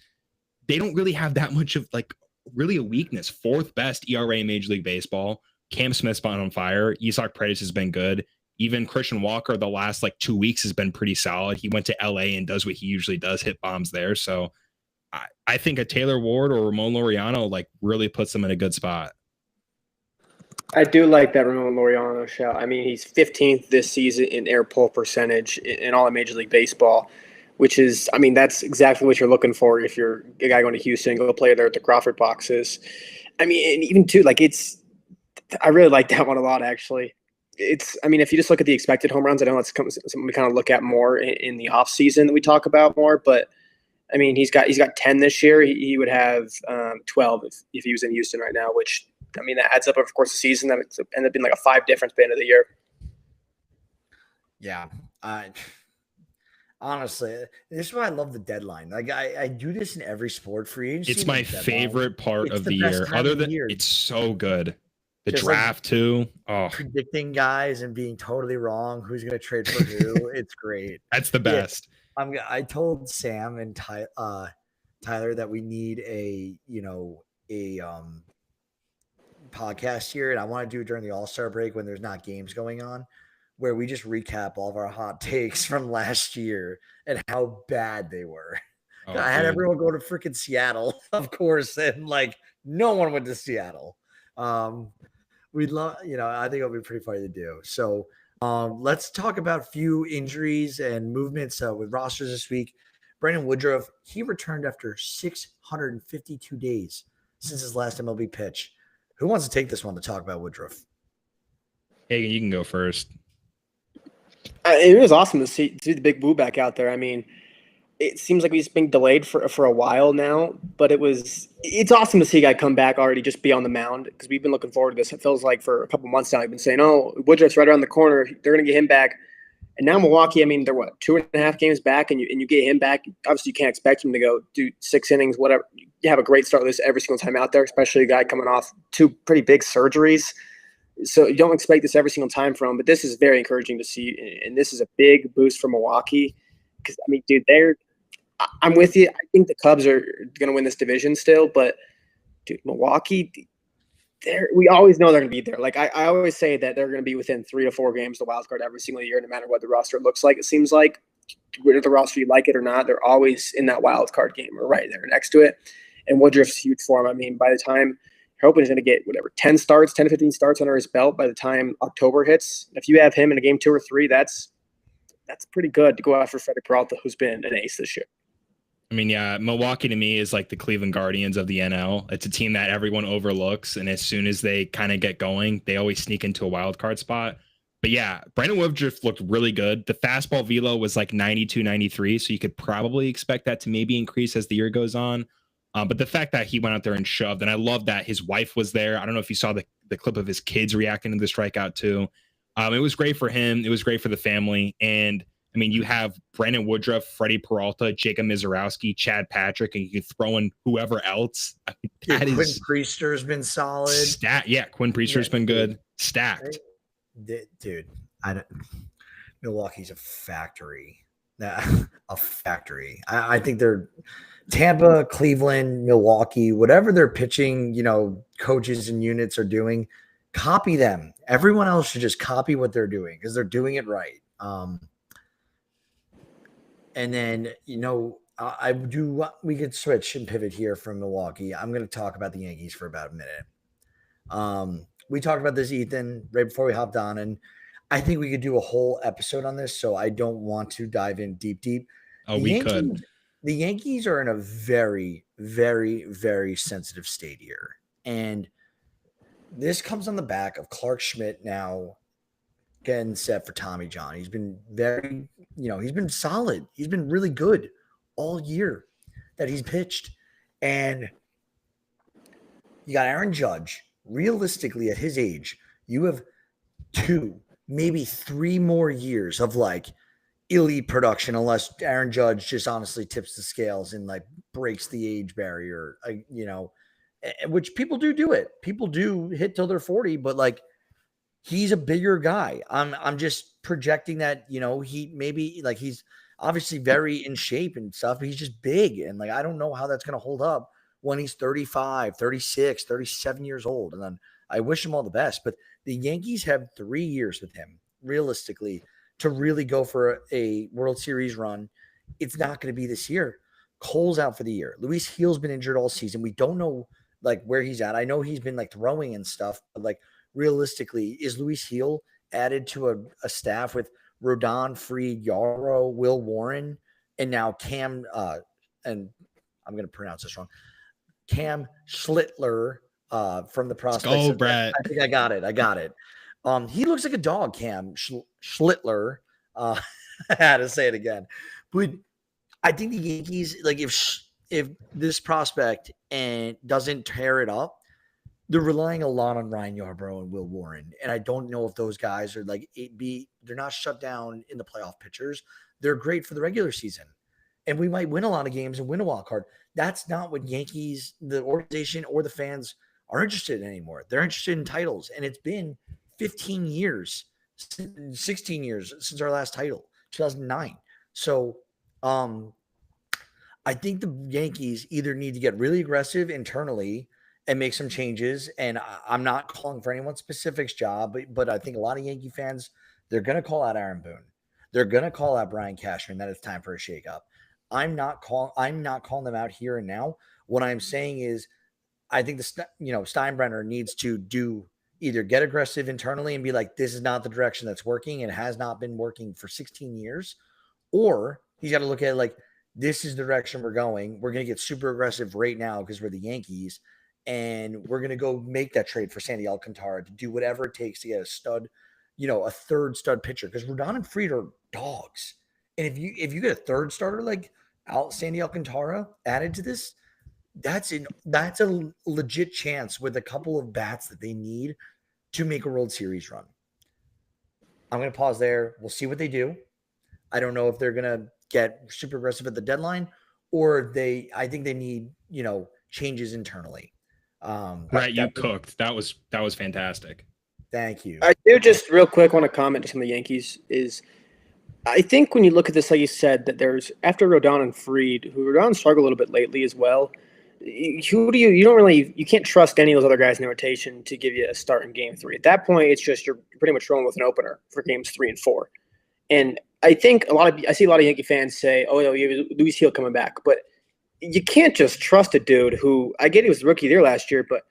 They don't really have that much of like really a weakness. 4th best ERA in Major League Baseball. Cam Smith's been on fire. Isaac Paredes has been good. Even Christian Walker, the last like 2 weeks has been pretty solid. He went to LA and does what he usually does, hit bombs there. So I think a Taylor Ward or Ramon Laureano like really puts them in a good spot. I do like that Ramon Laureano shout. I mean, he's 15th this season in air pull percentage in all of Major League Baseball, which is, I mean, that's exactly what you're looking for if you're a guy going to Houston, go play there at the Crawford boxes. I mean, and even too, like I really like that one a lot, actually. I mean, if you just look at the expected home runs, I know that's something we kind of look at more in the off season that we talk about more, but I mean, he's got 10 this year. He would have 12 if he was in Houston right now, which, I mean, that adds up over the course of the season. That would end up being like a 5 difference by the end of the year. Yeah. Honestly, this is why I love the deadline. Like I do this in every sport, free agency. It's my favorite part of the year. Other than it's so good. The just draft too. Oh, predicting guys and being totally wrong. Who's going to trade for who? It's great. That's the best. Yeah, I told Sam and Tyler that we need a podcast here, and I want to do it during the All-Star break when there's not games going on, where we just recap all of our hot takes from last year and how bad they were. Oh, I had everyone go to freaking Seattle, of course, and like no one went to Seattle. We'd love, I think it'll be pretty funny to do. So let's talk about a few injuries and movements with rosters this week. Brandon Woodruff, he returned after 652 days since his last MLB pitch. Who wants to take this one to talk about Woodruff? Hey, you can go first. It was awesome to see the big boo back out there. I mean, it seems like he's been delayed for a while now, but it's awesome to see a guy come back already, just be on the mound, because we've been looking forward to this. It feels like for a couple months now, I've been saying, oh, Woodruff's right around the corner. They're going to get him back. And now Milwaukee, I mean, they're 2.5 games back, and you get him back. Obviously, you can't expect him to go do 6 innings, whatever. You have a great start list every single time out there, especially a guy coming off 2 pretty big surgeries. So you don't expect this every single time from him, but this is very encouraging to see, and this is a big boost for Milwaukee. Because, I mean, dude, I'm with you. I think the Cubs are going to win this division still, but, dude, Milwaukee, we always know they're going to be there. Like, I always say that they're going to be within 3 to 4 games of the wild card every single year, no matter what the roster looks like. It seems like, whether the roster you like it or not, they're always in that wild card game or right there next to it. And Woodruff's huge for him. I mean, by the time you're hoping he's going to get 10 to 15 starts under his belt by the time October hits. If you have him in a game 2 or 3, that's pretty good to go after Freddie Peralta, who's been an ace this year. I mean, yeah, Milwaukee to me is like the Cleveland Guardians of the NL. It's a team that everyone overlooks, and as soon as they kind of get going, they always sneak into a wild card spot. But yeah, Brandon Woodruff looked really good. The fastball velo was like 92, 93, so you could probably expect that to maybe increase as the year goes on. But the fact that he went out there and shoved, and I love that his wife was there. I don't know if you saw the clip of his kids reacting to the strikeout too. It was great for him. It was great for the family. And I mean, you have Brandon Woodruff, Freddie Peralta, Jacob Mizorowski, Chad Patrick, and you can throw in whoever else. I mean, Quinn Priester's been solid. Quinn Priester's been good. Stacked. Dude, Milwaukee's a factory. A factory. I think they're Tampa, Cleveland, Milwaukee, whatever their pitching, coaches and units are doing, copy them. Everyone else should just copy what they're doing because they're doing it right. And then, we could switch and pivot here from Milwaukee. I'm going to talk about the Yankees for about a minute. We talked about this, Ethan, right before we hopped on, and I think we could do a whole episode on this, so I don't want to dive in deep. Oh, we could. The Yankees are in a very, very, very sensitive state here. And this comes on the back of Clark Schmidt now getting set for Tommy John. He's been very, he's been solid. He's been really good all year that he's pitched. And you got Aaron Judge. Realistically, at his age, you have 2, maybe 3 more years of like elite production, unless Aaron Judge just honestly tips the scales and like breaks the age barrier, which people do it. People do hit till they're 40, but like he's a bigger guy. I'm just projecting that, he maybe like he's obviously very in shape and stuff, but he's just big. And like, I don't know how that's going to hold up when he's 35, 36, 37 years old. And then I wish him all the best, but the Yankees have 3 years with him realistically to really go for a World Series run. It's not going to be this year. Cole's out for the year. Luis Gil's been injured all season. We don't know like where he's at. I know he's been like throwing and stuff, but like realistically, is Luis Gil added to a staff with Rodon, Fried, Yaro, Will Warren, and now Cam, and I'm going to pronounce this wrong, Cam Schlittler from the prospects. Go, Brett. I think I got it. He looks like a dog, Cam Schlittler. I had to say it again. But I think the Yankees, like if this prospect and doesn't tear it up, they're relying a lot on Ryan Yarbrough and Will Warren. And I don't know if those guys are like they're not shut down in the playoff pitchers. They're great for the regular season. And we might win a lot of games and win a wild card. That's not what Yankees, the organization or the fans are interested in anymore. They're interested in titles. And it's been 15 years, 16 years since our last title, 2009. So I think the Yankees either need to get really aggressive internally and make some changes. And I'm not calling for anyone's specifics job, but I think a lot of Yankee fans, they're going to call out Aaron Boone. They're going to call out Brian Cashman that it's time for a shakeup. I'm not calling them out here and now. What I'm saying is I think Steinbrenner needs to either get aggressive internally and be like, this is not the direction that's working and has not been working for 16 years, or he's got to look at it like, this is the direction we're going. We're going to get super aggressive right now because we're the Yankees, and we're going to go make that trade for Sandy Alcantara to do whatever it takes to get a stud, a third stud pitcher, because Rodon and Fried are dogs. And if you get a third starter like Sandy Alcantara added to this, that's a legit chance with a couple of bats that they need to make a World Series run. I'm going to pause there. We'll see what they do. I don't know if they're going to get super aggressive at the deadline, or I think they need, changes internally. Right. You cooked. That was fantastic. Thank you. I do just real quick want to comment just on the Yankees is I think when you look at this, like you said, that there's after Rodon and Fried, who Rodon struggled a little bit lately as well. You can't trust any of those other guys in the rotation to give you a start in game 3. At that point, it's just you're pretty much rolling with an opener for games 3 and 4. And I think I see a lot of Yankee fans say, "Oh no, you have Luis Gil coming back," but you can't just trust a dude who I get he was rookie there last year, but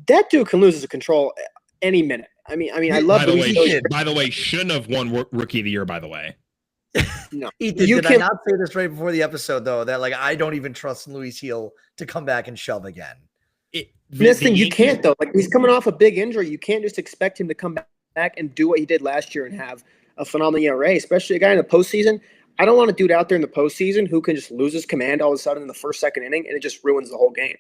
that dude can lose his control any minute. I mean, I love Luis Gil. By the way, shouldn't have won rookie of the year. By the way, no, did I not say this right before the episode though? That like I don't even trust Luis Gil to come back and shove again. You can't though. Like he's coming off a big injury. You can't just expect him to come back and do what he did last year and have a phenomenal ERA, especially a guy in the postseason. I don't want a dude out there in the postseason who can just lose his command all of a sudden in the first, second inning, and it just ruins the whole game.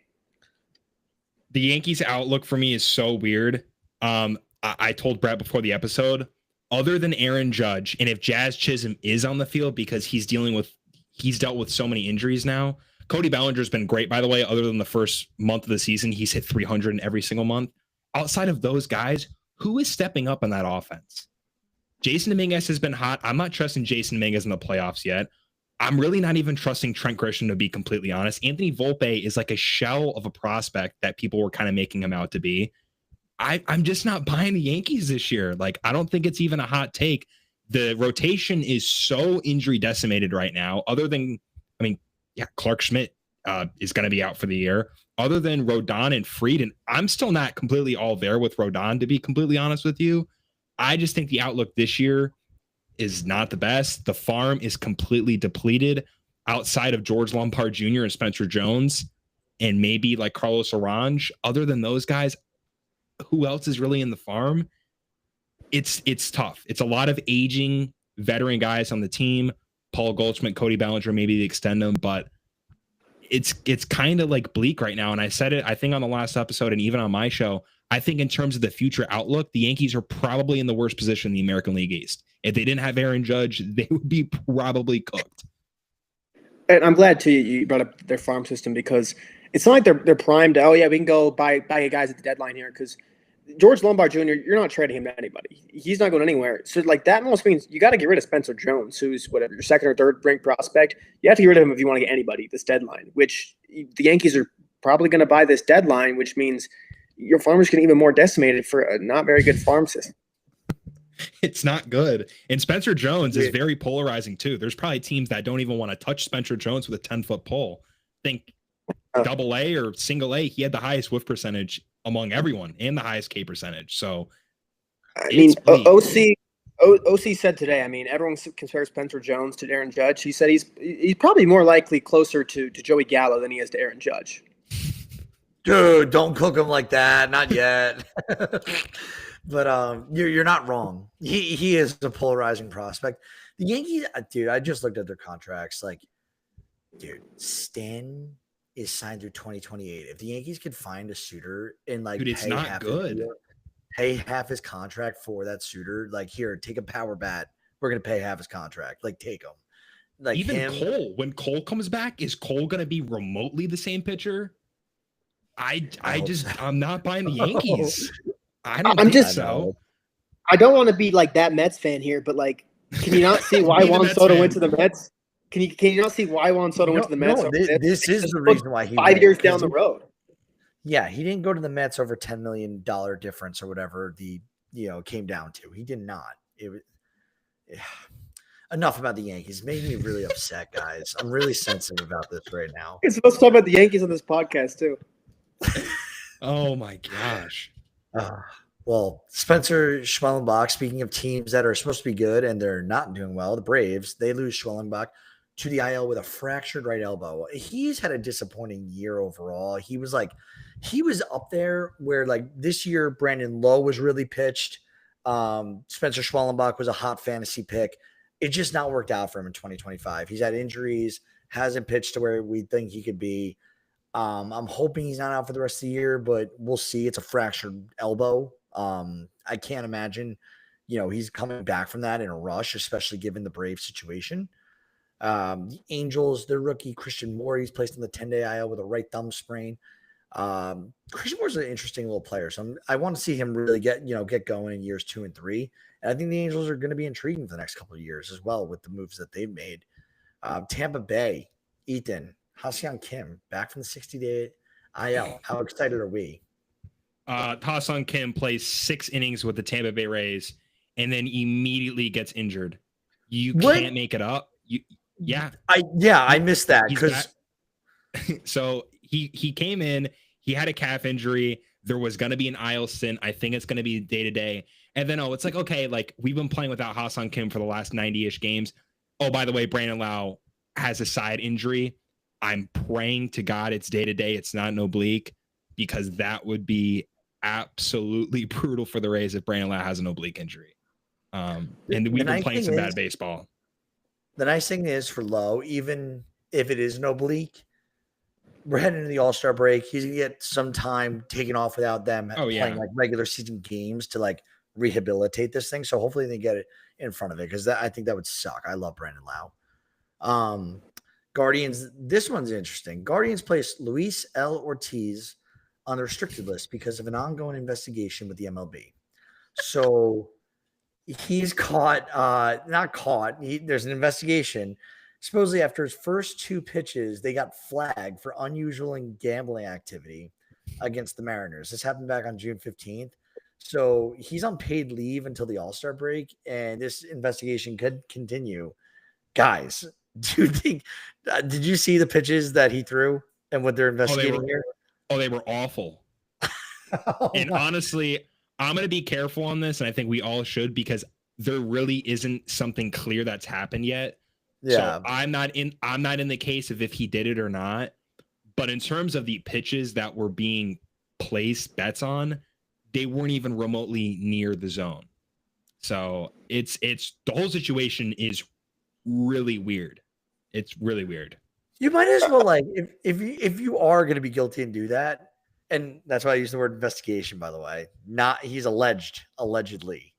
The Yankees' outlook for me is so weird. I told Brett before the episode, other than Aaron Judge, and if Jazz Chisholm is on the field because he's dealt with so many injuries now. Cody Bellinger's been great, by the way. Other than the first month of the season, he's hit 300 in every single month. Outside of those guys, who is stepping up in that offense? Jason Dominguez has been hot. I'm not trusting Jason Dominguez in the playoffs yet. I'm really not even trusting Trent Grisham, to be completely honest. Anthony Volpe is like a shell of a prospect that people were kind of making him out to be. I'm just not buying the Yankees this year. Like, I don't think it's even a hot take. The rotation is so injury decimated right now. Clark Schmidt is going to be out for the year. Other than Rodon and Fried, and I'm still not completely all there with Rodon, to be completely honest with you. I just think the outlook this year is not the best. The farm is completely depleted outside of George Lombard Jr. and Spencer Jones and maybe like Carlos Orange. Other than those guys, who else is really in the farm? it's tough. It's a lot of aging veteran guys on the team. Paul Goldschmidt, Cody Bellinger, maybe they extend them, but it's kind of like bleak right now. And I said it, I think, on the last episode and even on my show. I think in terms of the future outlook, the Yankees are probably in the worst position in the American League East. If they didn't have Aaron Judge, they would be probably cooked. And I'm glad too you brought up their farm system, because it's not like they're primed. Oh yeah, we can go buy guys at the deadline here, because George Lombard Jr., you're not trading him to anybody. He's not going anywhere. So like that almost means you got to get rid of Spencer Jones, who's whatever your second or third ranked prospect. You have to get rid of him if you want to get anybody this deadline. Which the Yankees are probably going to buy this deadline, which means your farmers get even more decimated for a not very good farm system. It's not good. And Spencer Jones is very polarizing too. There's probably teams that don't even want to touch Spencer Jones with a 10-foot pole. Think double A or single A. He had the highest whiff percentage among everyone and the highest K percentage. So I mean, OC said today, I mean, everyone compares Spencer Jones to Aaron Judge. He said he's probably more likely closer to Joey Gallo than he is to Aaron Judge. Dude, don't cook him like that. Not yet. But you're not wrong. He is a polarizing prospect. The Yankees, dude, I just looked at their contracts. Like, dude, Stan is signed through 2028. If the Yankees could find a suitor and like, dude, it's not good. Pay half his contract for that suitor. Like, here, take a power bat. We're gonna pay half his contract. Like, take him. Like even Cole. When Cole comes back, is Cole gonna be remotely the same pitcher? I'm not buying the Yankees. I don't want to be like that Mets fan here, but like, can you not see why Juan Soto went to the Mets? Can you not see why Juan Soto went to the Mets? This is the reason why he 5 years down the road. Yeah, he didn't go to the Mets over $10 million difference or whatever came down to. He did not. Enough about the Yankees. It made me really upset, guys. I'm really sensitive about this right now. It's supposed to talk about the Yankees on this podcast too. Oh my gosh. Well, Spencer Schwellenbach, speaking of teams that are supposed to be good and they're not doing well, the Braves, they lose Schwellenbach to the IL with a fractured right elbow. He's had a disappointing year overall. He was up there where like this year, Brandon Lowe was really pitched. Spencer Schwellenbach was a hot fantasy pick. It just not worked out for him in 2025. He's had injuries, hasn't pitched to where we think he could be. I'm hoping he's not out for the rest of the year, but we'll see. It's a fractured elbow. I can't imagine, he's coming back from that in a rush, especially given the Braves situation. The Angels, their rookie Christian Moore, he's placed on the 10-day IL with a right thumb sprain. Christian Moore's an interesting little player, so I want to see him really get going in years 2 and 3. And I think the Angels are going to be intriguing for the next couple of years as well with the moves that they've made. Tampa Bay, Ethan, Ha-Seong Kim back from the 60-day IL. How excited are we? Ha-Seong Kim plays 6 innings with the Tampa Bay Rays and then immediately gets injured. You can't make it up. I missed that because so he came in, he had a calf injury. There was going to be an IL stint. I think it's going to be day to day. And then, it's like, okay, like we've been playing without Ha-Seong Kim for the last 90-ish games. Oh, by the way, Brandon Lau has a side injury. I'm praying to God it's day to day. It's not an oblique, because that would be absolutely brutal for the Rays if Brandon Lau has an oblique injury. And we've been playing some bad baseball. The nice thing is for Lowe, even if it is an oblique, we're heading into the All-Star break. He's going to get some time taken off without them playing like regular season games to like rehabilitate this thing. So hopefully they get it in front of it, because I think that would suck. I love Brandon Lau. Guardians, this one's interesting. Guardians placed Luis L. Ortiz on the restricted list because of an ongoing investigation with the MLB. So he's not caught. There's an investigation. Supposedly after his first 2 pitches, they got flagged for unusual and gambling activity against the Mariners. This happened back on June 15th. So he's on paid leave until the All-Star break, and this investigation could continue. Guys, do you think did you see the pitches that he threw and what they're investigating here? They were awful. And honestly, I'm going to be careful on this, and I think we all should, because there really isn't something clear that's happened yet. Yeah. So I'm not in the case of if he did it or not. But in terms of the pitches that were being placed bets on, they weren't even remotely near the zone. So it's the whole situation is really weird. It's really weird. You might as well like if you are going to be guilty and do that, and that's why I use the word investigation. By the way, not he's allegedly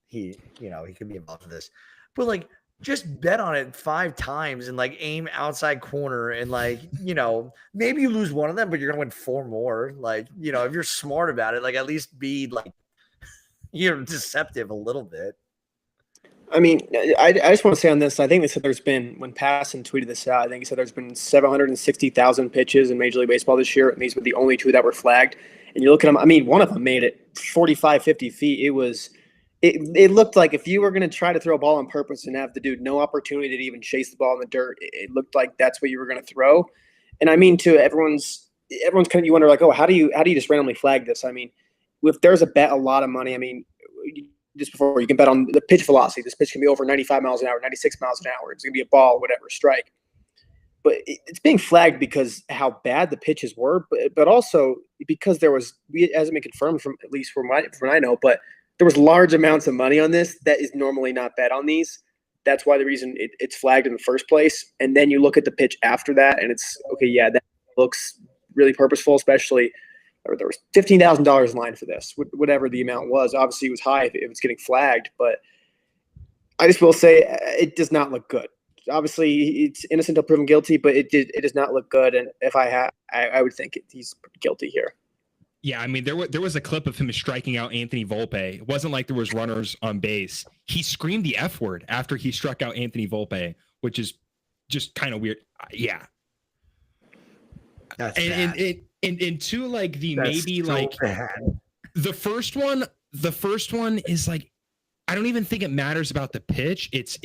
he could be involved in this, but like just bet on it 5 times and like aim outside corner and like maybe you lose one of them, but you're gonna win 4 more. Like if you're smart about it, like at least be like deceptive a little bit. I mean, I just want to say on this, I think they said there's been, when Passan tweeted this out, I think he said there's been 760,000 pitches in Major League Baseball this year, and these were the only 2 that were flagged. And you look at them, I mean, one of them made it 45, 50 feet. It looked like if you were going to try to throw a ball on purpose and have the dude no opportunity to even chase the ball in the dirt, it looked like that's what you were going to throw. And I mean, to everyone's kind of, you wonder like, oh, how do you just randomly flag this? I mean, if there's a bet, a lot of money, I mean, just before, you can bet on the pitch velocity. This pitch can be over 95 miles an hour, 96 miles an hour. It's going to be a ball, whatever, strike. But it's being flagged because how bad the pitches were, but also because it hasn't been confirmed from at least from what I know, but there was large amounts of money on this that is normally not bet on these. That's why the reason it's flagged in the first place. And then you look at the pitch after that, and it's okay. Yeah, that looks really purposeful, especially. Or there was $15,000 in line for this, whatever the amount was. Obviously, it was high if it's getting flagged, but I just will say it does not look good. Obviously, it's innocent until proven guilty, but it does not look good. And if I would think he's guilty here. Yeah, I mean, there was a clip of him striking out Anthony Volpe. It wasn't like there was runners on base. He screamed the F word after he struck out Anthony Volpe, which is just kind of weird. Yeah. That's bad. And two, like the That's maybe so like bad. the first one is like, I don't even think it matters about the pitch. It's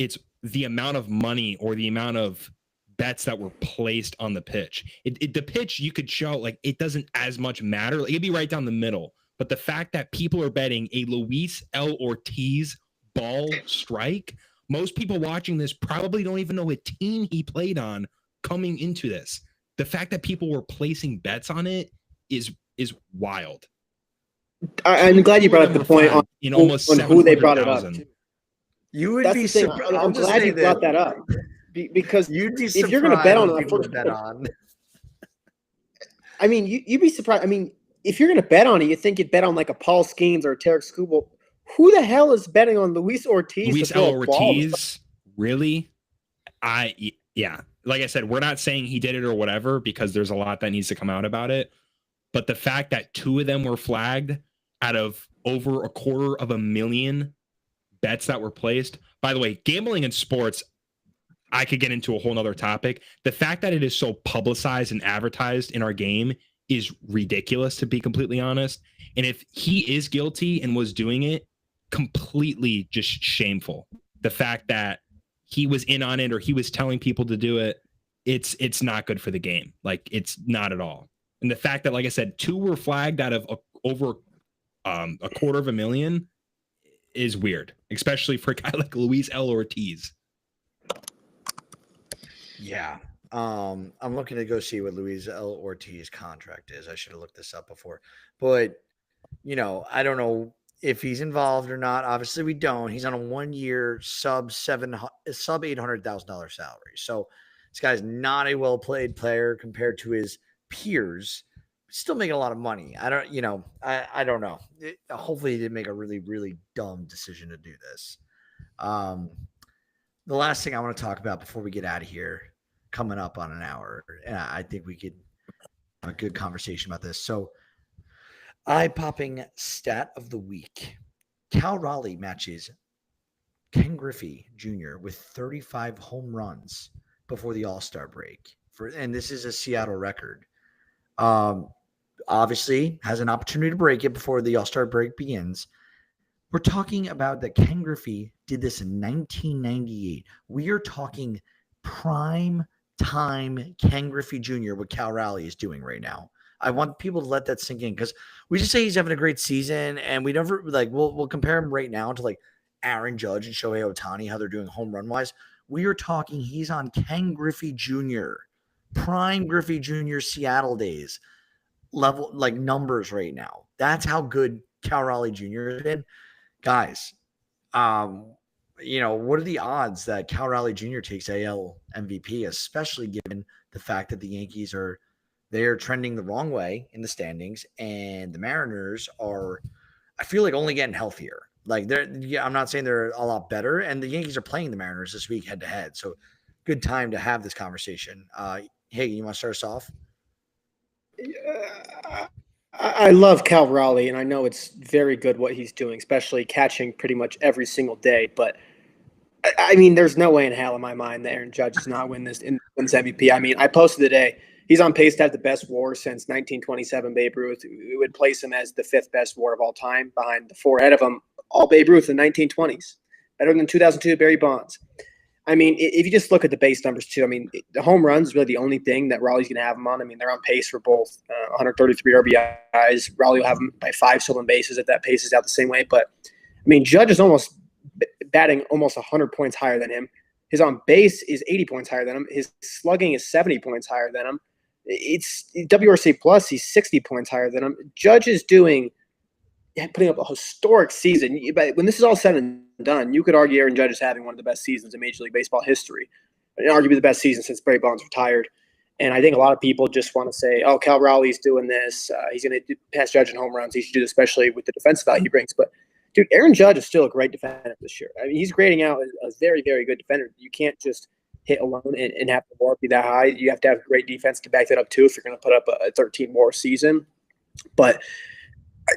the amount of money or the amount of bets that were placed on the pitch. The pitch you could show like it doesn't as much matter. Like, it'd be right down the middle. But the fact that people are betting a Luis L. Ortiz ball strike, most people watching this probably don't even know what team he played on coming into this. The fact that people were placing bets on it is wild. I'm glad you brought up the point on who they brought it up. You would be surprised. I'm glad you brought that up because you'd be if you're going to bet on I mean, you'd be surprised. I mean, if you're going to bet on it, you think you'd bet on like a Paul Skeens or a Tarek Skubal. Who the hell is betting on Luis Ortiz? Luis L. Ortiz? Really? Yeah. Like I said, we're not saying he did it or whatever because there's a lot that needs to come out about it. But the fact that 2 of them were flagged out of over 250,000 bets that were placed. By the way, gambling in sports, I could get into a whole nother topic. The fact that it is so publicized and advertised in our game is ridiculous, to be completely honest. And if he is guilty and was doing it, completely just shameful. The fact that he was in on it or he was telling people to do it, it's not good for the game. Like, it's not at all. And the fact that, like I said, 2 were flagged out of over 250,000 is weird, especially for a guy like Luis L. Ortiz. Yeah. I'm looking to go see what Luis L. Ortiz contract is. I should have looked this up before. But, I don't know if he's involved or not. Obviously, we don't. He's on a 1-year sub $800,000 salary. So this guy's not a well-played player compared to his peers. Still making a lot of money. I don't know. Hopefully he didn't make a really, really dumb decision to do this. The last thing I want to talk about before we get out of here, coming up on an hour, and I think we could have a good conversation about this. So, eye-popping stat of the week. Cal Raleigh matches Ken Griffey Jr. with 35 home runs before the All-Star break. And this is a Seattle record. Obviously has an opportunity to break it before the All-Star break begins. We're talking about that Ken Griffey did this in 1998. We are talking prime time Ken Griffey Jr., what Cal Raleigh is doing right now. I want people to let that sink in because we just say he's having a great season and we never we'll compare him right now to like Aaron Judge and Shohei Ohtani, how they're doing home run wise. We are talking he's on Ken Griffey Jr., prime Griffey Jr. Seattle days level, like numbers right now. That's how good Cal Raleigh Jr. has been. Guys, What are the odds that Cal Raleigh Jr. takes AL MVP, especially given the fact that the Yankees they're trending the wrong way in the standings, and the Mariners are, I feel like, only getting healthier. Like I'm not saying they're a lot better, and the Yankees are playing the Mariners this week head to head. So good time to have this conversation. Hey, you want to start us off? I love Cal Raleigh, and I know it's very good what he's doing, especially catching pretty much every single day. But I mean, there's no way in hell in my mind that Aaron Judge does not wins MVP. I mean, I posted today he's on pace to have the best WAR since 1927 Babe Ruth. We would place him as the 5th best WAR of all time, behind the 4 ahead of him, all Babe Ruth in the 1920s, better than 2002 Barry Bonds. I mean, if you just look at the base numbers too, I mean, the home runs is really the only thing that Raleigh's going to have him on. I mean, they're on pace for both 133 RBIs. Raleigh will have him by 5 stolen bases if that pace is out the same way. But I mean, Judge is almost batting almost 100 points higher than him. His on base is 80 points higher than him. His slugging is 70 points higher than him. It's WRC plus. He's 60 points higher than him. Judge is putting up a historic season. But when this is all said and done, you could argue Aaron Judge is having one of the best seasons in Major League Baseball history, and arguably the best season since Barry Bonds retired. And I think a lot of people just want to say, "Oh, Cal Raleigh's doing this. He's going to pass Judge in home runs. He should do this, especially with the defensive value he brings." But dude, Aaron Judge is still a great defender this year. I mean, he's grading out a very, very good defender. You can't just hit alone and have the WAR be that high. You have to have great defense to back that up too if you're going to put up a 13 WAR season. But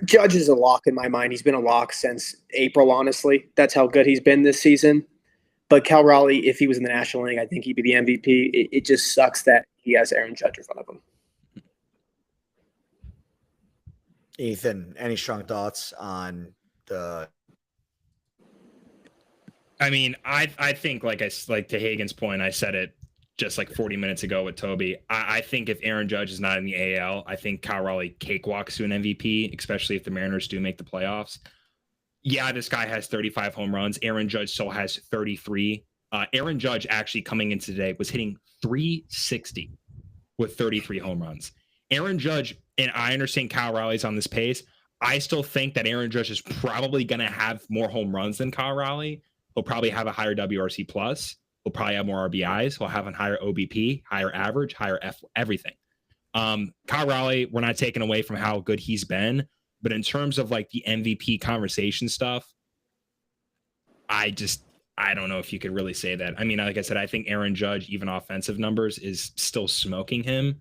Judge is a lock in my mind. He's been a lock since April, honestly. That's how good he's been this season. But Cal Raleigh, if he was in the National League, I think he'd be the MVP. It just sucks that he has Aaron Judge in front of him. Ethan, any strong thoughts on the? I mean, I think like to Hagen's point, I said it just like 40 minutes ago with Toby. I think if Aaron Judge is not in the AL, I think Cal Raleigh cakewalks to an MVP, especially if the Mariners do make the playoffs. Yeah, this guy has 35 home runs. Aaron Judge still has 33. Aaron Judge actually coming in today was hitting 360 with 33 home runs. Aaron Judge, and I understand Cal Raleigh's on this pace. I still think that Aaron Judge is probably going to have more home runs than Cal Raleigh. He'll probably have a higher WRC plus. He'll probably have more RBIs. He'll have a higher OBP, higher average, higher everything. Cal Raleigh, we're not taking away from how good he's been, but in terms of like the MVP conversation stuff, I don't know if you could really say that. I mean, like I said, I think Aaron Judge, even offensive numbers, is still smoking him.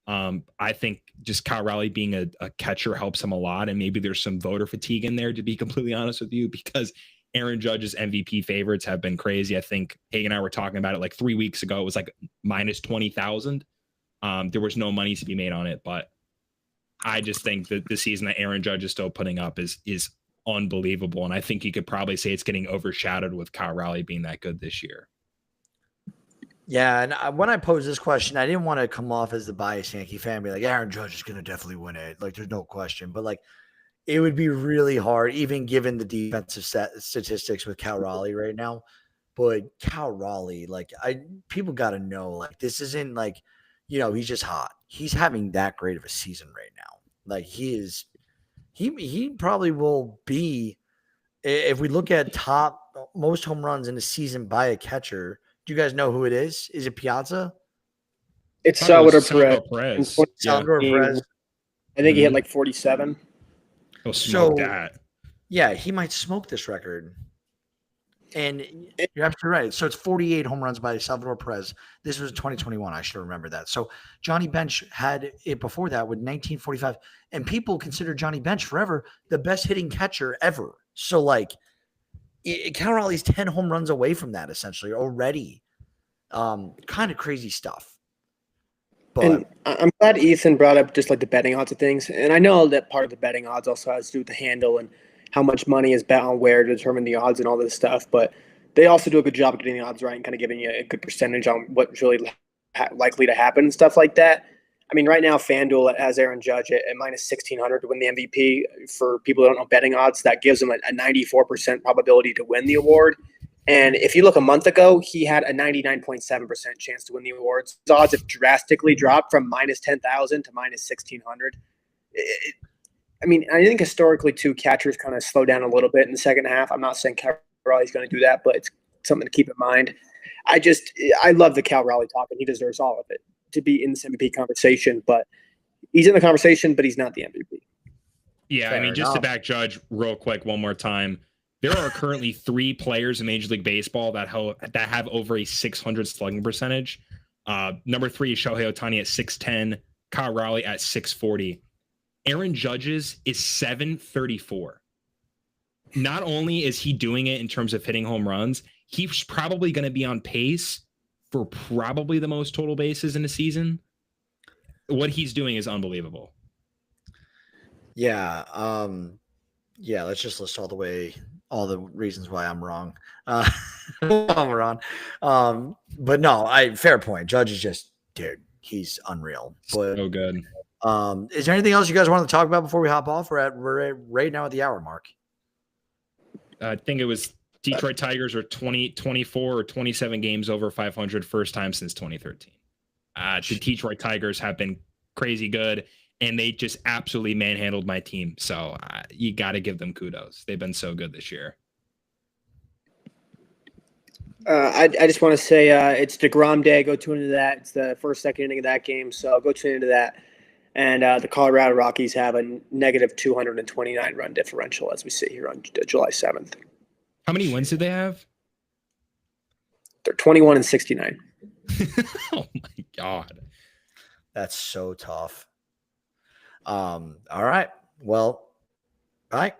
I think just Cal Raleigh being a catcher helps him a lot, and maybe there's some voter fatigue in there, to be completely honest with you, because Aaron Judge's MVP favorites have been crazy. I think Hagen and I were talking about it like 3 weeks ago. It was like minus 20,000. There was no money to be made on it, but I just think that the season that Aaron Judge is still putting up is unbelievable. And I think you could probably say it's getting overshadowed with Cal Raleigh being that good this year. Yeah, and when I posed this question, I didn't want to come off as the biased Yankee fan, be like, Aaron Judge is going to definitely win it. Like, there's no question. But, like, it would be really hard, even given the defensive statistics with Cal Raleigh right now. But Cal Raleigh, like, people got to know, like, this isn't like, he's just hot. He's having that great of a season right now. Like, he probably will be, if we look at top most home runs in a season by a catcher. Do you guys know who it is? Is it Piazza? It's Salvador Perez. Salvador Perez. I think he had like 47. He'll smoke that. Yeah, he might smoke this record. And you're absolutely right. So it's 48 home runs by Salvador Perez. This was 2021. I should remember that. So Johnny Bench had it before that with 1945. And people consider Johnny Bench forever the best hitting catcher ever. So, like, Cal Raleigh's 10 home runs away from that essentially already. Kind of crazy stuff. But and I'm glad Ethan brought up just like the betting odds of things. And I know that part of the betting odds also has to do with the handle and how much money is bet on where to determine the odds and all this stuff. But they also do a good job of getting the odds right and kind of giving you a good percentage on what's really likely to happen and stuff like that. I mean, right now, FanDuel has Aaron Judge at minus 1,600 to win the MVP. For people who don't know betting odds, that gives him a 94% probability to win the award. And if you look a month ago, he had a 99.7% chance to win the awards. His odds have drastically dropped from minus 10,000 to minus 1,600. I mean, I think historically, too, catchers kind of slow down a little bit in the second half. I'm not saying Cal Raleigh's going to do that, but it's something to keep in mind. I love the Cal Raleigh talk, and he deserves all of it to be in this MVP conversation. But he's in the conversation, but he's not the MVP. Yeah, Fair I mean, just to enough. back Judge real quick one more time, there are currently 3 players in Major League Baseball that have over a 600 slugging percentage. Number 3 is Shohei Ohtani at 610, Kyle Raleigh at 640. Aaron Judge's is 734. Not only is he doing it in terms of hitting home runs, he's probably going to be on pace for probably the most total bases in a season. What he's doing is unbelievable. Yeah. Yeah. Let's just list all the reasons why I'm wrong. I'm wrong. But no, fair point. Judge is just, dude, he's unreal. But So good. is there anything else you guys want to talk about before we hop off? We're right now at the hour mark. I think it was Detroit Tigers are 24 or 27 games over 500, first time since 2013. The Detroit Tigers have been crazy good, and they just absolutely manhandled my team. So you got to give them kudos. They've been so good this year. I just want to say it's DeGrom Day. Go tune into that. It's the first, second inning of that game, so go tune into that. And the Colorado Rockies have a negative 229 run differential as we sit here on July 7th. How many wins did they have? They're 21-69. Oh my God. That's so tough. All right. Well, all right.